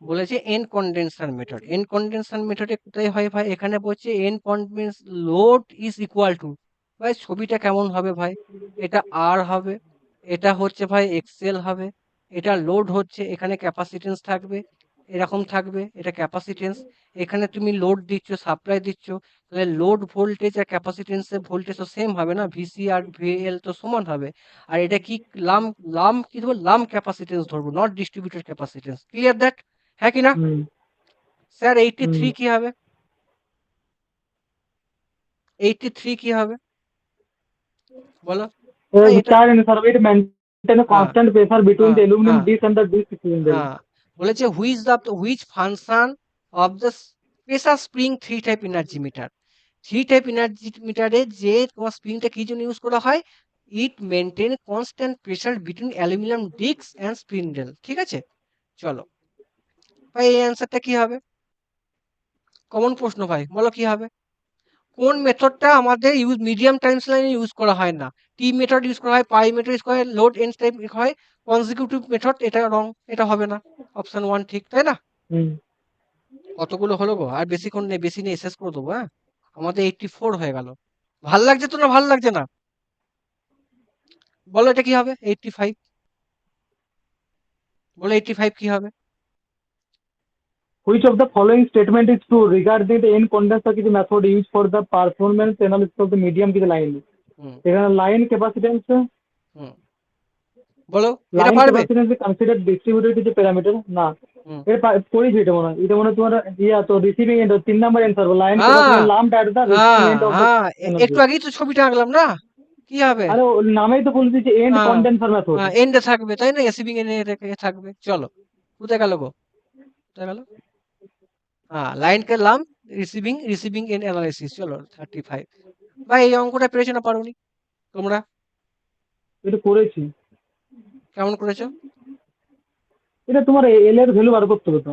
বলেছে, এন কন্ডেনসার মেথডে কোথায় হয় ভাই? এখানে বলছে N condense load is equal two, ভাই ছবিটা কেমন হবে ভাই? এটা আর হবে, এটা হচ্ছে ভাই এক্সেল হবে, এটা লোড হচ্ছে, এখানে ক্যাপাসিটেন্স থাকবে, এরকম থাকবে, এটা ক্যাপাসিটেন্স। এখানে তুমি লোড দিচ্ছ, সাপ্লাই দিচ্ছ, তাহলে লোড ভোল্টেজ আর ক্যাপাসিটেন্সের ভোল্টেজ তো সেম হবে না, ভিসি আর ভিএল তো সমান হবে। আর এটা কি লাম লাম কি ধরবো? লাম ক্যাপাসিটেন্স ধরবো, not distributed capacitance. Clear that? হ্যাঁ কি না? হুম। স্যার এইটটি হুম। থ্রি কি হবে? এইটটি থ্রি কি হবে বলো? ভাই এটা, 4 অ্যান্সার হবে, ইট মেইনটেইন আ হ্যাঁ কনস্ট্যান্ট প্রেসার বিটুইন হ্যাঁ দ্য অ্যালুমিনিয়াম হ্যাঁ disc and the disc cylinder. হ্যাঁ। বলেছে which function of the pressure spring three type energy meter. Three type energy মিটারে যে তোমার স্প্রিংটা কি জন্য ইউজ করা হয়? It maintain constant pressure between aluminium disc and spindle. ঠিক আছে, চলো ভাই এই অ্যান্সারটা কি হবে? কমন প্রশ্ন ভাই, বলো কি হবে? কোন মেথডটা আমাদের মিডিয়াম টাইমস লাইনে ইউজ করা হয় না? টি মেথড ইউজ করা হয়, পাই মেথড ইউজ করা হয়, লোড এন্ড টাইপ হয়, কনজিকিউটিভ মেথড। এটা রং, এটা হবে না। অপশন 1 ঠিক, তাই না? হুম। কতগুলো হলো গো? আর বেশিক্ষণ নেই, বেশি নেই, শেষ করে দেবো। হ্যাঁ আমাদের 84 হয়ে গেল। ভাল লাগছে তো না ভাল লাগছে না? বলো এটা কি হবে? 85। বলো 85 কি হবে? Which of the following statement is true regarding the end condenser method used for the performance analysis of the medium line? হুম এখানে লাইন ক্যাপাসিটেন্স, হুম বলো, এটা লাইন পারবে? ক্যাপাসিটেন্স কনসিডার ডিস্ট্রিবিউটেড যে প্যারামিটার না, হুম পড়েছি এটা মনে হয় তোমার তো receiving and 3 number answer line হ্যাঁ capacitance lumped at the receiving হ্যাঁ এন্ড অফ দ্য হ্যাঁ এনার্জি। একটু আগেই তো ছবিটা আঁকলাম না, কি হবে? আরে ওর নামেই তো বলে দিয়েছে এন্ড হ্যাঁ কন্ডেন্সার মেথড। হ্যাঁ এন্ডে থাকবে তাই না, রিসিভিং এন্ডে থাকবে। চলো, কোথায় গেল গো, কোথায় গেল? হ্যাঁ, লাইন করলাম, রিসিভিং এন্ড অ্যানালাইসিস। চলো 35। ভাই এই অঙ্কটা পেরেছো না পারোনি তোমরা? এটা করেছি। কেমন করেছো? এটা তোমার এল এর ভ্যালু বার করতে হবে তো,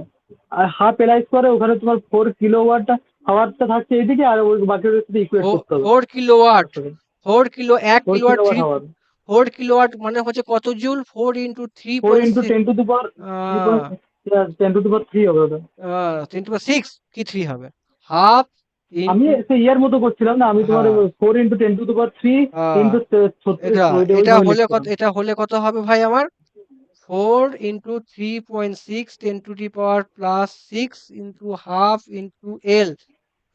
আর হাফ এল আই স্কোয়ারে ওখানে তোমার 4 কিলোওয়াট হাওয়ারটা থাকছে এইদিকে, আর ওই বাকিটার সাথে ইকুয়েট করতে হবে। 4 কিলোওয়াট, 1 ফোর কিলোওয়াট কিলোওয়াট 3, হাওয়ার 4 কিলোওয়াট মানে হচ্ছে কত joule? 4 into 4 into 3.6, 10 to the power 10 to the power 3 হবে ওটা। 10 to the 6 কি 3 হবে? হাফ আমি ইন্টু, সেই ইয়ার মতো করছিলাম না, আমি তোমার হ্যাঁ 4 into 10 to the power 3 into 36 এটা এটা ওইভাবে হলে কত, লিখছিলাম। এটা হলে কত হবে ভাই আমার? 4 into 3.6 10 to the power plus 6 into half into L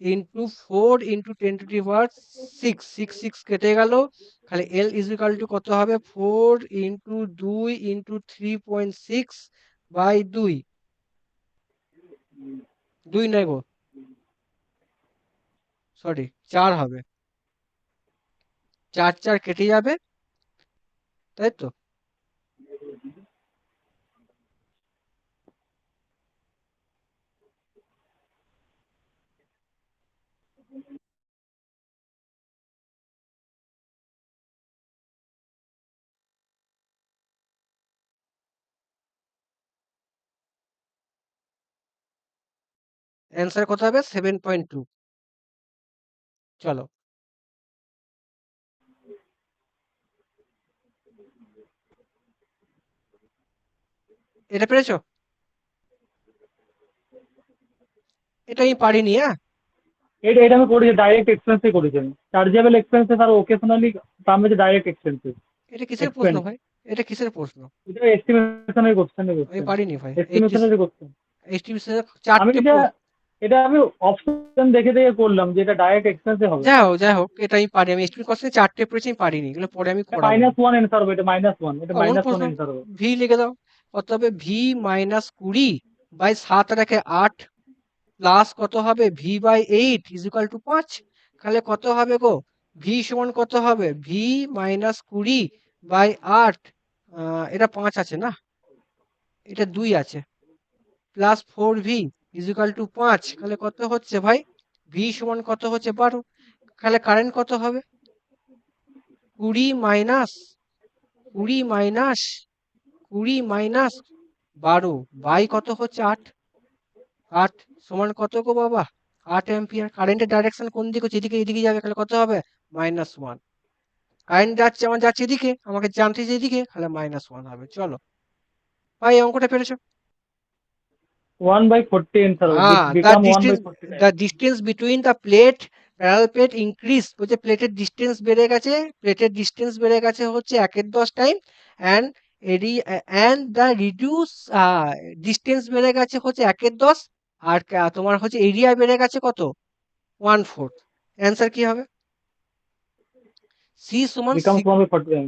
into 4 into 10 to the power 6, 6 কেটে গেল, খালি এল ইজ ইকাল টু কত হবে? 4 ইন্টু 2 ইন্টু 3.6 বাই 2, 2 নয় গো, সরি 4 হবে, 4 কেটে যাবে, তাই তো? অ্যান্সার কত হবে? 7.2। চলো, এটা পেরেছো? এটা আমি পারিনি, হ্যাঁ। এটা এটা আমি করেছি, ডাইরেক্ট এক্সপেন্সে করেছি আমি, চার্জেবল এক্সপেন্সেস আর ওকেশনালি দাম হচ্ছে ডাইরেক্ট এক্সপেন্সেস এটা কিসের প্রশ্ন এক্সপেন্স। ভাই? এটা কিসের প্রশ্ন? এটা এস্টিমেশনের কোশ্চেনের আমি কোশ্চেন, পারিনি ভাই। এস্টিমেশনের কোশ্চেন। এস্টিমেশনের আমি 4টে এটা এটা আমি অপশন দেখে দেখে করলাম যে এটা ডাইরেক্ট এক্সপেন্সে হবে। যাই হোক এটা আমি পারি। আমি এস্টিমেট কোশ্চেন 4টে পড়েছি, আমি পারিনি, এগুলো পরে আমি করাবো। -1 অ্যান্সার হবে, এটা -1, এটা কোন -1 প্রশ্ন? অ্যান্সার হবে। ভি লিখে দাও। কত হবে? ভি মাইনাস 20 বাই 7 রেখে 8 প্লাস কত হবে? V by 8 is equal to 5। তাহলে কত হবে গো? ভি সমান কত হবে? ভি মাইনাস 20 বাই 8, এটা 5 আছে না, এটা 2 আছে, plus 4v is equal to 5। তাহলে কত হচ্ছে ভাই? ভি সমান কত হচ্ছে? 12। তাহলে কারেন্ট কত হবে? 20 মাইনাস 20 মাইনাস 20 মাইনাস 12 বাই কত হচ্ছে? 8। 8 সমান কত গো বাবা? 8 অ্যাম্পিয়ার। কারেন্টের ডাইরেকশন কোন দিকে? যেদিকে এদিকে যাবে, তাহলে কত হবে? -1। কারেন্ট যাচ্ছে, আমার যাচ্ছে এদিকে, আমাকে জানতে যে এদিকে, তাহলে -1 হবে। চলো ভাই, এই অঙ্কটা পেরেছো? 1/40 অ্যান্সার হবে, the become distance 1/40। the distance between the parallel plate increase, বলছে প্লেটের ডিস্টেন্স বেড়ে গেছে, প্লেটের ডিস্টেন্স বেড়ে গেছে হচ্ছে 1/10 time, and and the reduce distance বেড়ে গেছে হচ্ছে 1/10, আর তোমার হচ্ছে এরিয়া বেড়ে গেছে কত? 1/4। অ্যান্সার কি হবে? সি সমান become 1/40।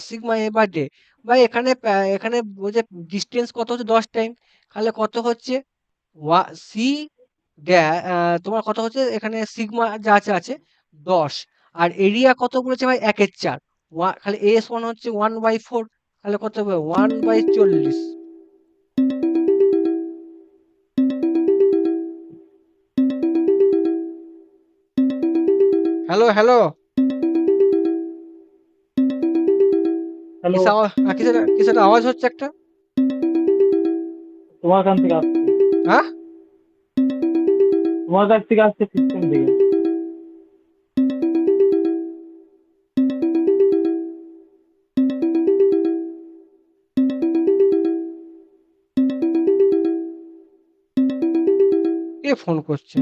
Sigma A by D. ভাই এখানে এখানে বলছে ডিস্টেন্স কত হচ্ছে? 10 টাইম। তাহলে কত হচ্ছে? সি তোমার কত হচ্ছে এখানে? সিগমা যা আছে আছে 10, আর এরিয়া কত বলেছে ভাই? 1/4। খালি এস ওয়ান হচ্ছে 1/4, তাহলে কত হবে? 1/40। হ্যালো হ্যালো, হ্যালো, কিসের কিসের আওয়াজ হচ্ছে একটা? তোমার কাছ থেকে আসছে, হ্যাঁ, তোমার কাছ থেকে আসছে সিস্টেম থেকে। কে ফোন করছে?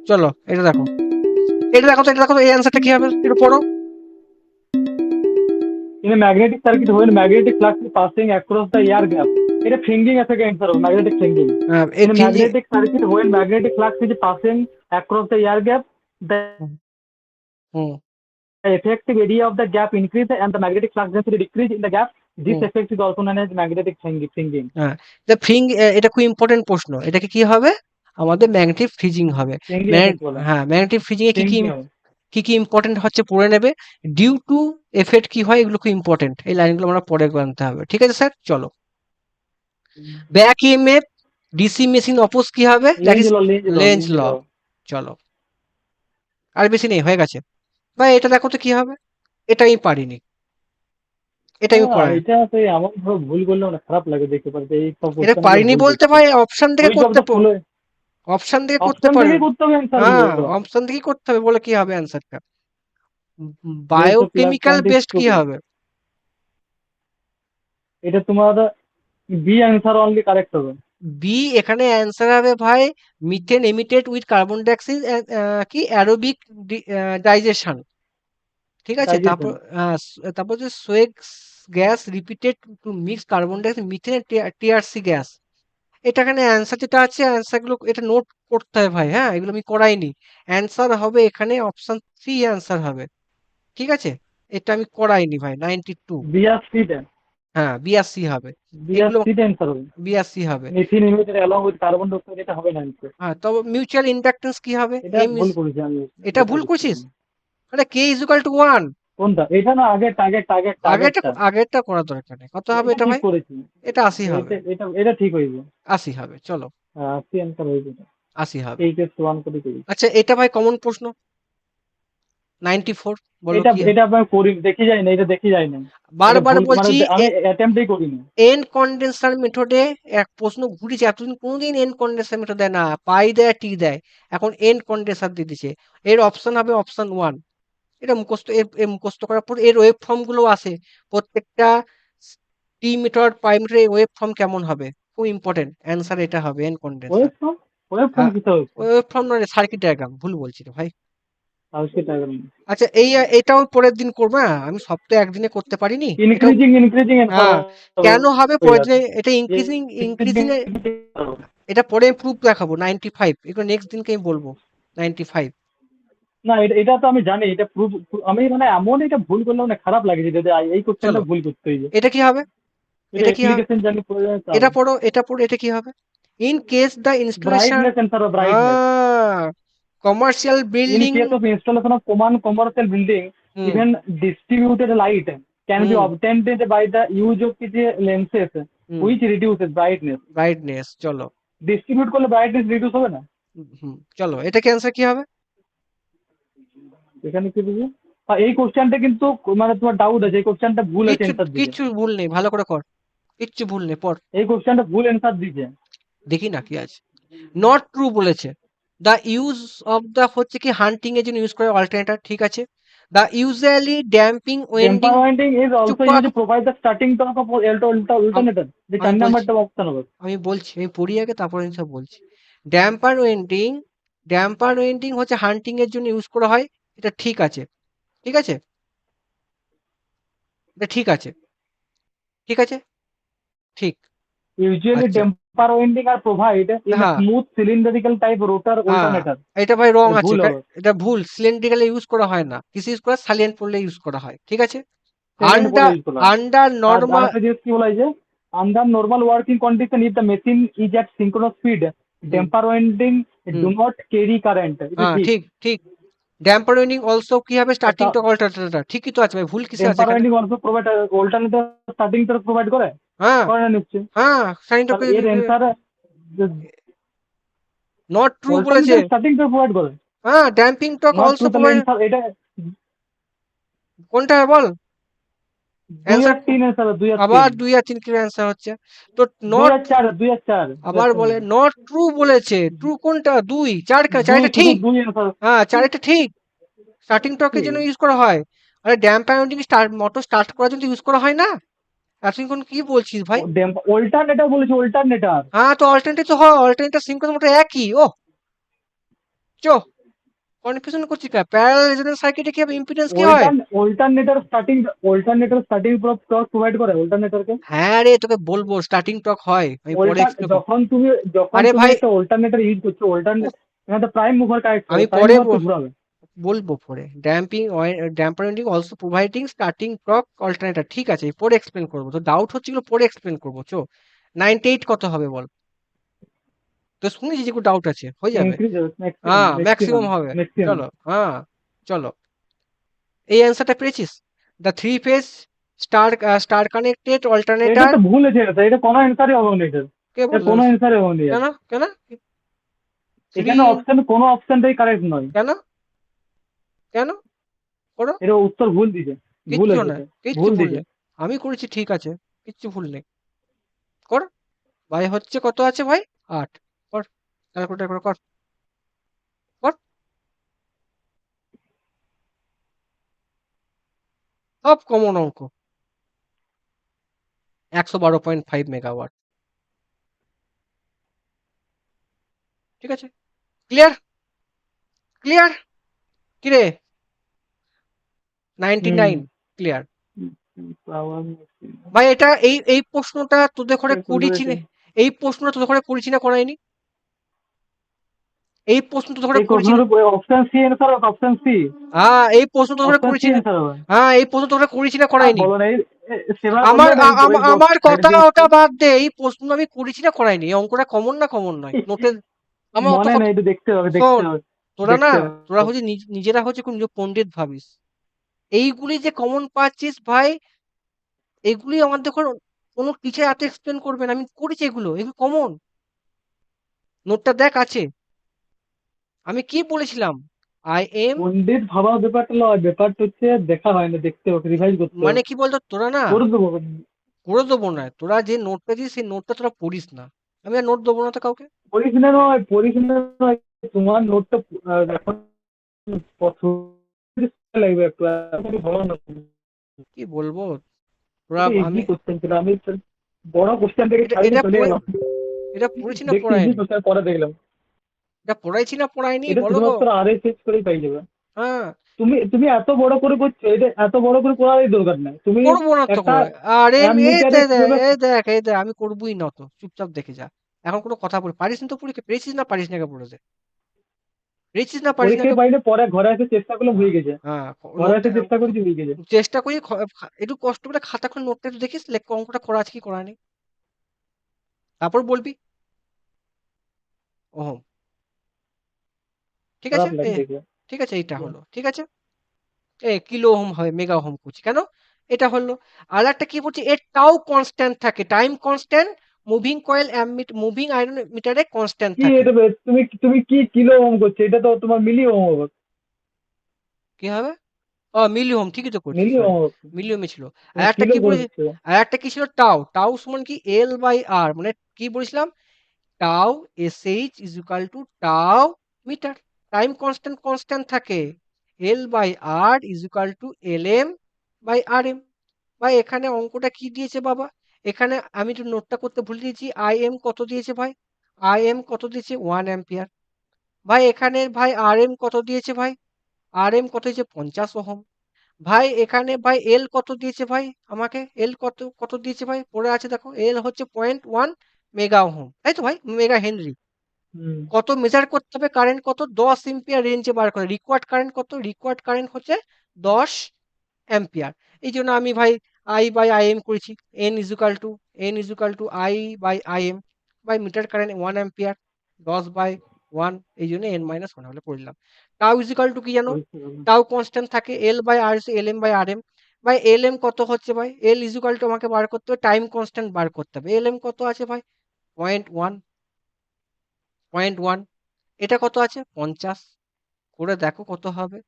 চলো এটা দেখো, এটা দেখো তো, এটা দেখো তো, এই অ্যান্সারটা কি হবে একটু পড়ো। In a magnetic circuit, when magnetic flux is passing across the air gap, এটা ফ্রিঙ্গিং এর থেকে অ্যান্সার হবে, ম্যাগনেটিক ফ্রিঙ্গিং। এই In a fringing. magnetic circuit, when magnetic flux is passing across the air gap, the hmm effective area of the gap increases and the magnetic flux density decrease in the gap. This hmm effect is also known as magnetic fringing. হ্যাঁ, এটা খুব important প্রশ্ন। এটাকে কি হবে? আমাদের magnetic freezing হবে। Fringing effect বলে, হ্যাঁ, ম্যাগনেটিক ফ্রিজিং এ কি কি fringing হবে। কি কি ইম্পর্টেন্ট হচ্ছে পড়ে নেবে। ডিউ টু এফেক্ট কি হয়, এগুলো খুব ইম্পর্টেন্ট। এই লাইনগুলো আমরা পরে জানতে হবে। ঠিক আছে স্যার, চলো। Back EMF DC machine oppose কি হবে? That is Lenz law. law। চলো, আর বেশি নেই, হয়ে গেছে। বা এটা দেখো তো কি হবে। এটা আমি পারিনি, এটা আমি করাই। এটা তো এমন ভাবে ভুল করলে মানে খারাপ লাগে দেখতে পারে যে এই সব এটা কোশ্চেন গুলো পারিনি ভুল বলতে করছে। ভাই অপশন থেকে ওই করতে জবটা ফুল, অপশন থেকে করতে অপশন পারে। থেকেই করতে হবে অ্যান্সার গুলো। হ্যাঁ, অপশন থেকেই করতে হবে, বলে কি হবে অ্যান্সারটা? Place the plug biochemical point is based to কি be, হবে? এটা তোমার বি অ্যান্সার অনলি কারেক্ট হবে। বি এখানে অ্যান্সার হবে ভাই, methane emitted with carbon dioxide কি অ্যারোবিক ডাইজেশন। ঠিক আছে, তারপর ডাইজেশন। তারপর যে সোয়েক্স gas repeated to mix carbon dioxide methane TRC gas. এটা এখানে অ্যান্সার যেটা আছে, অ্যান্সার গুলো এটা নোট করতে হবে ভাই। হ্যাঁ, এগুলো আমি করাইনি। অ্যান্সার হবে এখানে অপশন সি অ্যান্সার হবে। ঠিক আছে, এটা আমি করাইনি ভাই। 92। বি আর সি টা, হ্যাঁ, বিআরসি হবে। বি আর এগুলো সি টা অ্যান্সার হবে। বিআরসি হবে। Methane emitted along with carbon dioxide, এটা হবে না অ্যান্সার। হ্যাঁ, তবে মিউচুয়াল ইন্ডাকটেন্স কি হবে? এটা ভুল করেছি আমি, এটা এটা ভুল বুঝতে করছিস? পারিনি। আরে কে ইজ ইকুয়াল টু 1। কোনটা? এটা না, আগে টার্গেট টার্গেট টার্গেটটা। আগেরটা করার দরকার নেই। কত হবে এটা এটা ঠিক ভাই? করেছি। এটা 80 হবে। এটা এটা এটা ঠিক হয়েছে। 80 হবে, চলো। সি অ্যান্সার হয়েছে এটা। 80 হবে। এই কেস ওয়ান করে করেছি। আচ্ছা, এটা ভাই কমন প্রশ্ন। 94, বলো এটা কি এটা আমি করি দেখি যাই না, এটা দেখি যাই না। এটা বারবার ভুল মানে বলছি। আমি অ্যাটেম্পটই করিনি। এন্ড কন্ডেন্সার মেথডে এক প্রশ্ন ঘুরেছে, এতদিন কোনোদিন এন্ড কন্ডেন্সার মেথড দেয় না, পাই দেয় টি দেয়। এখন এন্ড কন্ডেন্সার দিয়ে দিচ্ছে। এর অপশন হবে অপশন 1। এটা মুখস্থ, এর মুখস্থ করার পর এর ওয়েব ফর্ম গুলো আছে। প্রত্যেকটা T metre pi metre waveform কেমন হবে, খুব ইম্পর্টেন্ট। অ্যান্সার এটা হবে and condenser. Waveform, waveform কিসে হয়েছে? ওয়েব ফর্ম নয়, সার্কিট ডায়াগ্রাম, ভুল বলছি রে ভাই। আর সেটা আচ্ছা, এটাও পরের দিন করবো। হ্যাঁ, আমি সপ্তাহে একদিনে করতে পারিনি এটাও। ইনক্রিজিং ইনক্রিজিং অ্যান্সার হ্যাঁ, কেন হবে হয়ে পরের যাচ্ছে। দিনে? এটা ইনক্রিজিং ইনক্রিজিং এটা পরে প্রুফ দেখাবো। 95 এগুলো নেক্সট দিনকে আমি বলবো। 95। না, এটা এটা তো আমি জানি, এটা প্রুফ। আমি মানে এমন এটা ভুল করলাম না, খারাপ লাগে যে এই কোশ্চেনটা চলো, ভুল করতে হয়েছে। এটা কি হবে? এটা এটা কি হবে? অ্যাপ্লিকেশন জানি প্রয়োজন তাও। এটা পড়ো, এটা পড়ো, এটা কি হবে? In case the installation brightness answer হবে, brightness. Commercial In building. case of installation of common commercial building, hmm even distributed light can be hmm obtained by the use of the lenses hmm which reduces brightness. Brightness, চলো। Distribute করলে brightness reduce হবে না? চলো, এটা cancer কি হবে? এখানে কি বুঝি? এই কোশ্চেনটা কিন্তু মানে তোমার ডাউট আছে, এই কোশ্চেনটা ভুল আছে কিচ্ছু অ্যান্সার দিছে। কিচ্ছু ভুল নেই, ভালো করে কর। কিচ্ছু ভুল নেই, পড়। এই কোশ্চেনটা ভুল অ্যান্সার দিছে। দেখি না কি আছে। নট ট্রু বলেছে। দ্য ইউজ অফ দ্য হচ্ছে কি হান্টিং এর জন্য ইউজ করে অল্টারনেটর। ঠিক আছে। The usually damping winding. Damper winding is চুপ also কর। used to provide the starting torque of আম- alternator. যে আমি 4 বলছি, নাম্বারটা অপশন হবে। আমি পড়ি আগে, তারপরে আমি সব বলছি। ড্যাম্পার ওয়েন্ডিং, ড্যাম্পার ওয়েন্ডিং হচ্ছে হান্টিং এর জন্য ইউজ করা হয়। এটা ঠিক আছে। ঠিক আছে, এটা ঠিক আছে। ঠিক আছে, ঠিক। Usually আচ্ছা, damper winding are provide in a হ্যাঁ smooth cylindrical type rotor হ্যাঁ, alternator. এটা ভাই রং এটা আছে। ভুল হবে। এটা ভুল। সিলিন্ড্রিক্যালে ইউজ করা হয় না। কিসে ইউজ করা? সালিয়েন্ট পড়লে ইউজ করা হয়। ঠিক আছে। সেকেন্ড বলে আন্ডার ইউজ করা হয়। আন্ডার আর নর্মাল। আরেকটা জিনিস কি বলা হয়েছে, under normal working condition if the machine is at synchronous speed, hmm damper winding whom do not carry current. এটা হ্যাঁ, ঠিক। ঠিক ঠিক। ড্যাম্পার ওয়েন্ডিং অলসো কি হবে? Starting torque alternator. ঠিকই তো আছে ভাই, ভুল কিসে আছে ড্যাম্পার এখানে? Winding also provide alternator starting torque provide করে, হ্যাঁ করে না নিশ্চয়ই? হ্যাঁ, স্টার্টিং টর্ক। তাহলে এর অ্যান্সার নট ট্রু বলেছে। অল্টারনেটর স্টার্টিং টর্ক প্রোভাইড করে। হ্যাঁ, damping torque not true, also তাহলে প্রোভাইড। অ্যান্সার এটা কোনটা হবে বল? 2 অ্যান্সার আর 3 অ্যান্সার, 2 আর 3, আবার 2 আর 3 কি অ্যান্সার হচ্ছে? তো 2 নট, আর 4, 2 আর 4, আবার বলে নট ট্রু বলেছে। ট্রু কোনটা? 2 4 2 চারটা শুধু ঠিক। 2 অ্যান্সার। হ্যাঁ, চারটা ঠিক। স্টার্টিং টর্কের জন্য ইউজ করা হয়। আরে ড্যাম্পার ওয়েন্ডিং মোটর স্টার্ট করার জন্য ইউজ করা হয় না? এতক্ষণ কি বলছিস ভাই? অল্টারনেটর বলেছি, অল্টারনেটর। হ্যাঁ, তো অল্টারনেটিভ তো হয়। অল্টারনেটিভ সিঙ্ক্রোনাস মোটর একই। ও চো, কনফিউশন করছি কেন? প্যারালাল রেজোনেন্স সার্কিটে কি হবে, ইম্পিডেন্স কি হয়? অল্টারনেটর স্টার্টিং টর্ক প্রোভাইড করে অল্টারনেটরকে। হ্যাঁ রে, তোকে বলবো স্টার্টিং টর্ক হয়, আমি পরে ওল্টার এক্সপ্লেন করবো। যখন তুমি যখন আরে তুমি ভাই, একটা অল্টারনেটর ইউজ করছো, উফ, এখানে তো প্রাইম মুভার কানেক্ট আমি করো, প্রাইম পরে মুভার তো ঘুরাবে। বলবো পরে। Damper winding also providing starting torque alternator, ঠিক আছে পরে এক্সপ্লেন করবো। তো ডাউট হচ্ছে এগুলো পরে এক্সপ্লেন করবো, চো। 98 কত হবে বল? তো শুনেছি যেগুলো ডাউট আছে, হয়ে যাবে। ইনক্রিজ হবে ম্যাক্সিমাম হ্যাঁ, ম্যাক্সিমাম ম্যাক্সিমাম হবে। ম্যাক্সিমাম। চলো, হ্যাঁ, চলো। এই অ্যান্সারটা পেয়েছিস? The three phase star star connected এটা অল্টারনেটর। তো ভুল হয়েছে, এটা কোনো অ্যান্সারই হবে না, কে এটা বললো? কোনো অ্যান্সারই হবে না। কেন? কেন? থ্রি? এখানে কোনো অপশনটাই কারেক্ট নয়। কেন? কেন? করো। এটা উত্তর ভুল দিছে, ভুল কিচ্ছু হয়েছে না, এটা, কিচ্ছু ভুল ভুল দিছে। নেই। আমি করেছি, ঠিক আছে, কিচ্ছু ভুল নেই। কর। ভাই হচ্ছে কত আছে ভাই? 8। কর, ক্যালকুলেটর করে কর। কর। সব কমন অঙ্ক। 112.5 মেগাওয়াট। ঠিক আছে, ক্লিয়ার? ক্লিয়ার? কিরে? 99 হুম। ক্লিয়ার? পাওয়ার ভাই এটা এই এই প্রশ্নটা তোদের ঘরে করিছি না? এই প্রশ্নটা তোদের ঘরে করিছি না করাইনি? এই প্রশ্ন তোদের ঘরে এই করিছি না? প্রশ্নের অপশন সি অ্যান্সার হবে, অপশন সি। হ্যাঁ, এই প্রশ্ন তোদের ঘরে অপশন সি করিছি না? অ্যান্সার হবে। হ্যাঁ, এই প্রশ্ন তোদের ঘরে করিছি না করাইনি? বলো না সেবার আমার বললে না আমার সাইড কথা দিয়ে আসছে। ওটা বাদ দে, এই প্রশ্ন আমি করেছি না করাইনি? এই অঙ্কটা কমন না কমন নয় নোটে? আমার অত মনে কথা। নেই, একটু দেখতে হবে, দেখতে শোন, হবে, তোরা না, দেখতে তোরা হবে। হচ্ছে নিজেরা হচ্ছে কোন পণ্ডিত ভাবিস। এইগুলি যে কমন পাচ্ছিস ভাই, এগুলি আমাদের কোনো টিচার এত এক্সপ্লেন করবে না। আমি করেছি এগুলো, এগুলো কমন। নোটটা দেখ আছে। আমি কি বলেছিলাম? আই এম, পণ্ডিত ভাবা ব্যাপারটা নয়, ব্যাপারটা হচ্ছে দেখা হয় না, দেখতে হবে, রিভাইজ করতে মানে হবে। কি বলতো তোরা না, করে দেবো। করে দেবো না, তোরা যে নোটটা দিস সেই নোটটা তোরা পড়িস না। আমি আর নোট দেবো না তো কাউকে। পড়িস না নয়, পড়িস না নয়, তোমার নোটটা এখন লাগবে একটু, এখন ভালো না। কি বলবো তোরা? এটা ইজি আমি কোশ্চেন ছিল, আমি তো বড় কোশ্চেন থেকে এটা সাইডে এটা চলে পড়ে, গেলাম। এটা পড়েছি না দেখছি ইজি পড়ায়নি? কোশ্চেন পরে দেখলাম। এটা পড়াইছি না পড়াইনি এটা বলো গো? শুধুমাত্র আরএসএস করেই পাই যাবে। হ্যাঁ। তুমি তুমি এত বড় করে করছো, এটা এত বড় করে করারই দরকার নাই। তুমি করবো না তো একটা করে। আরে এই অ্যামমিটারে কিভাবে, এই দেখ এই দেখ, আমি করবোই না তো, চুপচাপ দেখে যা। এখন কোনো কথা বল, পারিস না তো পরীক্ষা, পেরেছিস না পারিস না কে বলেছে? পেরেছিস না পারিস না কে? পরীক্ষায় পাইলে পরে ঘরে এসে চেষ্টা করলে হয়ে গেছে। হ্যাঁ, ঘরে নোটটা এসে চেষ্টা করেছি, হয়ে গেছে। চেষ্টা করি, একটু কষ্ট করে খাতা খুলে নোটটা একটু দেখিস, অঙ্কটা করা আছে কি করা নেই, তারপর বলবি। ওহম। ঠিক আছে খারাপ লাগে এ, দেখে। ঠিক আছে এইটা হলো, ঠিক আছে। কিলো ওহম হয়, মেগা ওহম করছি কেন? এটা হলো। আর একটা কি বলছি, এর টাও কনস্ট্যান্ট থাকে, time constant. Moving coil moving iron মিটারে কনস্ট্যান্ট কি থাকে। এটা তুমি তুমি কি কিলো ওম করছো? এটা তো তোমার মিলি ওম হবে। কি হবে? ও, মিলি ওহম, ঠিকই তো করছি, মিলি সরি। ওম হবে। মিলি ওহমে ছিল। আর তুমি একটা কিলো কি করে বলেছি? দিচ্ছ। আর একটা কি ছিল, টাও, টাও সমান কি এল বাই আর, মানে কি বলেছিলাম? Tau SH is equal to tau metre. Time constant constant থাকে। L by R is equal to L M by R M. ভাই এখানে অঙ্কটা কি দিয়েছে বাবা? এখানে আমি তো নোটটা করতে ভুলে দিয়েছি। আই এম কত দিয়েছে ভাই? আই এম কত দিয়েছে? 1 অ্যাম্পিয়ার। ভাই এখানে ভাই আর এম কত দিয়েছে ভাই? আর এম কত দিয়েছে? 50 ওহম। ভাই এখানে ভাই এল কত দিয়েছে ভাই আমাকে? এল কত কত দিয়েছে ভাই? পড়ে আছে দেখো, এল হচ্ছে 0.1 মেগা ওহম, তাই তো ভাই, মেগা হেনরি। হুম। কত মেজার করতে হবে? কারেন্ট কত? 10 এম্পিয়ার রেঞ্জে বার করে। রিকোয়ার্ড কারেন্ট কত? রিকোয়ার্ড কারেন্ট হচ্ছে 10 অ্যাম্পিয়ার। এই জন্য আমি ভাই আই বাই আই এম করেছি। N equal to, I by I M by meter current 1 ampere, 10/1, এই জন্য n-1 হলে করলাম। টাউ ইজুকাল টু কি জানো? টাউ কনস্ট্যান্ট থাকে, L by R L M by R M. ভাই এল এম কত হচ্ছে ভাই? এল ইজুকাল টু আমাকে বার করতে হবে, টাইম কনস্ট্যান্ট বার করতে হবে। এল এম কত আছে ভাই? 0.1, 0.1। এটা কত আছে? 50। করে দেখো কত হবে?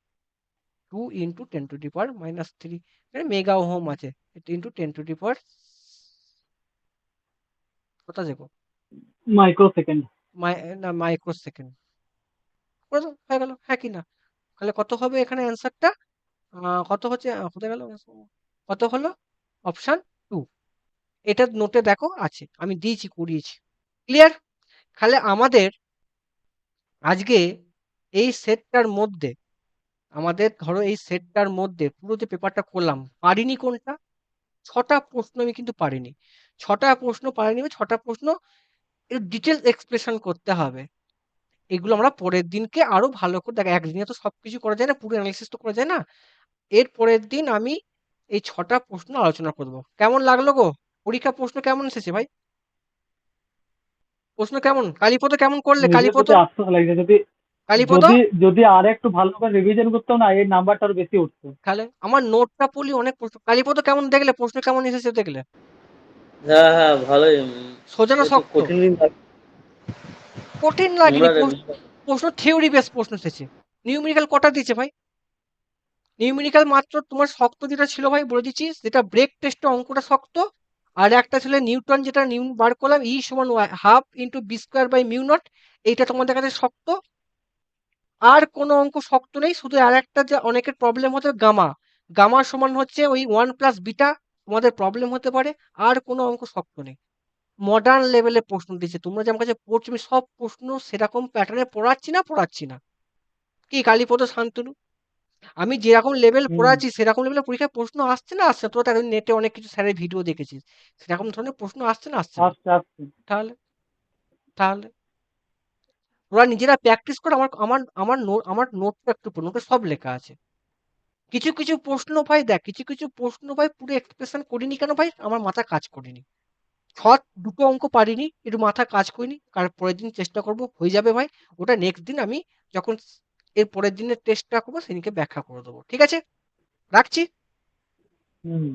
2 × 10⁻³ মেগা ওহম আছে, ইন্টু 10⁻, কত যাবো? Micro second. না, মাইক্রো সেকেন্ড। করে দাও, হয়ে গেল, হ্যাঁ কি না? তাহলে কত হবে এখানে অ্যান্সারটা? কত হচ্ছে, হতে গেল কত হলো? অপশন 2। এটা নোটে দেখো আছে, আমি দিয়েছি, করিয়েছি। ক্লিয়ার? তাহলে আমাদের আজকে এই সেটটার মধ্যে আমাদের ধরো এই সেটটার মধ্যে পুরো যে পেপারটা করলাম পারিনি কোনটা, 6টা প্রশ্ন আমি কিন্তু পারিনি। 6টা প্রশ্ন পারিনি, 6টা প্রশ্ন ডিটেলস এক্সপ্লেশন করতে হবে। এগুলো আমরা পরের দিনকে আরো ভালো করে দেখ, একদিনে তো সবকিছু করা যায় না, পুরো অ্যানালিসিস তো করা যায় না। এর পরের দিন আমি এই 6টা প্রশ্ন আলোচনা করব। কেমন লাগলো গো? পরীক্ষা প্রশ্ন কেমন এসেছে ভাই? প্রশ্ন কেমন? কালীপদ কেমন করলে? নিজের কালীপদ, প্রতি আফসোস লাগছে, যদি কালীপদ যদি যদি আর একটু ভালো করে রিভিশন করতাম না, এই নাম্বারটা আরো বেশি উঠতো। তাহলে আমার নোটটা পড়লি অনেক প্রশ্ন। কালীপদ কেমন দেখলে? প্রশ্ন কেমন এসেছে দেখলে? হ্যাঁ হ্যাঁ ভালোই সোজা না একটু শক্ত? কঠিন দিন থাকে। কঠিন লাগেনি, তোমরা প্রশ্ন থিওরি বেস প্রশ্ন এসেছে। নিউমেরিক্যাল কটা দিয়েছে ভাই? নিউমেরিক্যাল মাত্র তোমার শক্ত যেটা ছিল ভাই বলে দিচ্ছি, যেটা ব্রেক টেস্টে অঙ্কটা শক্ত। আর একটা ছিল নিউটন, যেটা বার করলাম, ই সমান half into B square by mu naught, এইটা তোমাদের কাছে শক্ত। আর কোনো অঙ্ক শক্ত নেই, শুধু আর একটা যে অনেকের প্রবলেম হতে গামা, গামা সমান হচ্ছে ওই 1 + বিটা, তোমাদের প্রবলেম হতে পারে। আর কোনো অঙ্ক শক্ত নেই। মডার্ন লেভেলে প্রশ্ন দিয়েছে, তোমরা যে আমার কাছে পড়ছো, আমি সব প্রশ্ন সেরকম প্যাটার্নে পড়াচ্ছি না। কি কালীপদ, শান্তনু, আমি যেরকম লেভেল হুম। পড়াচ্ছি সেরকম লেভেলে পরীক্ষায় প্রশ্ন আসছে না আসছে না? তোরা তো নেটে অনেক কিছু স্যারের ভিডিও দেখেছিস, সেরকম ধরনের প্রশ্ন আসছে না আসছে না? আস্তে আস্তে। তাহলে তাহলে ওরা নিজেরা প্র্যাকটিস করে। আমার আমার আমার নোটটা একটু পড়ো, নোটে সব লেখা আছে। কিছু কিছু প্রশ্ন ভাই দেখ, কিছু কিছু প্রশ্ন ভাই পুরো এক্সপ্রেশন করিনি কেন ভাই, আমার মাথা কাজ করিনি। দুটো অঙ্ক পারিনি, একটু মাথা কাজ করিনি, কারণ পরের দিন চেষ্টা করব, হয়ে যাবে ভাই। ওটা নেক্সট দিন আমি যখন এর পরের দিনের টেস্টটা করবো সেদিনকে ব্যাখ্যা করে দেবো, ঠিক আছে? রাখছি। হুম।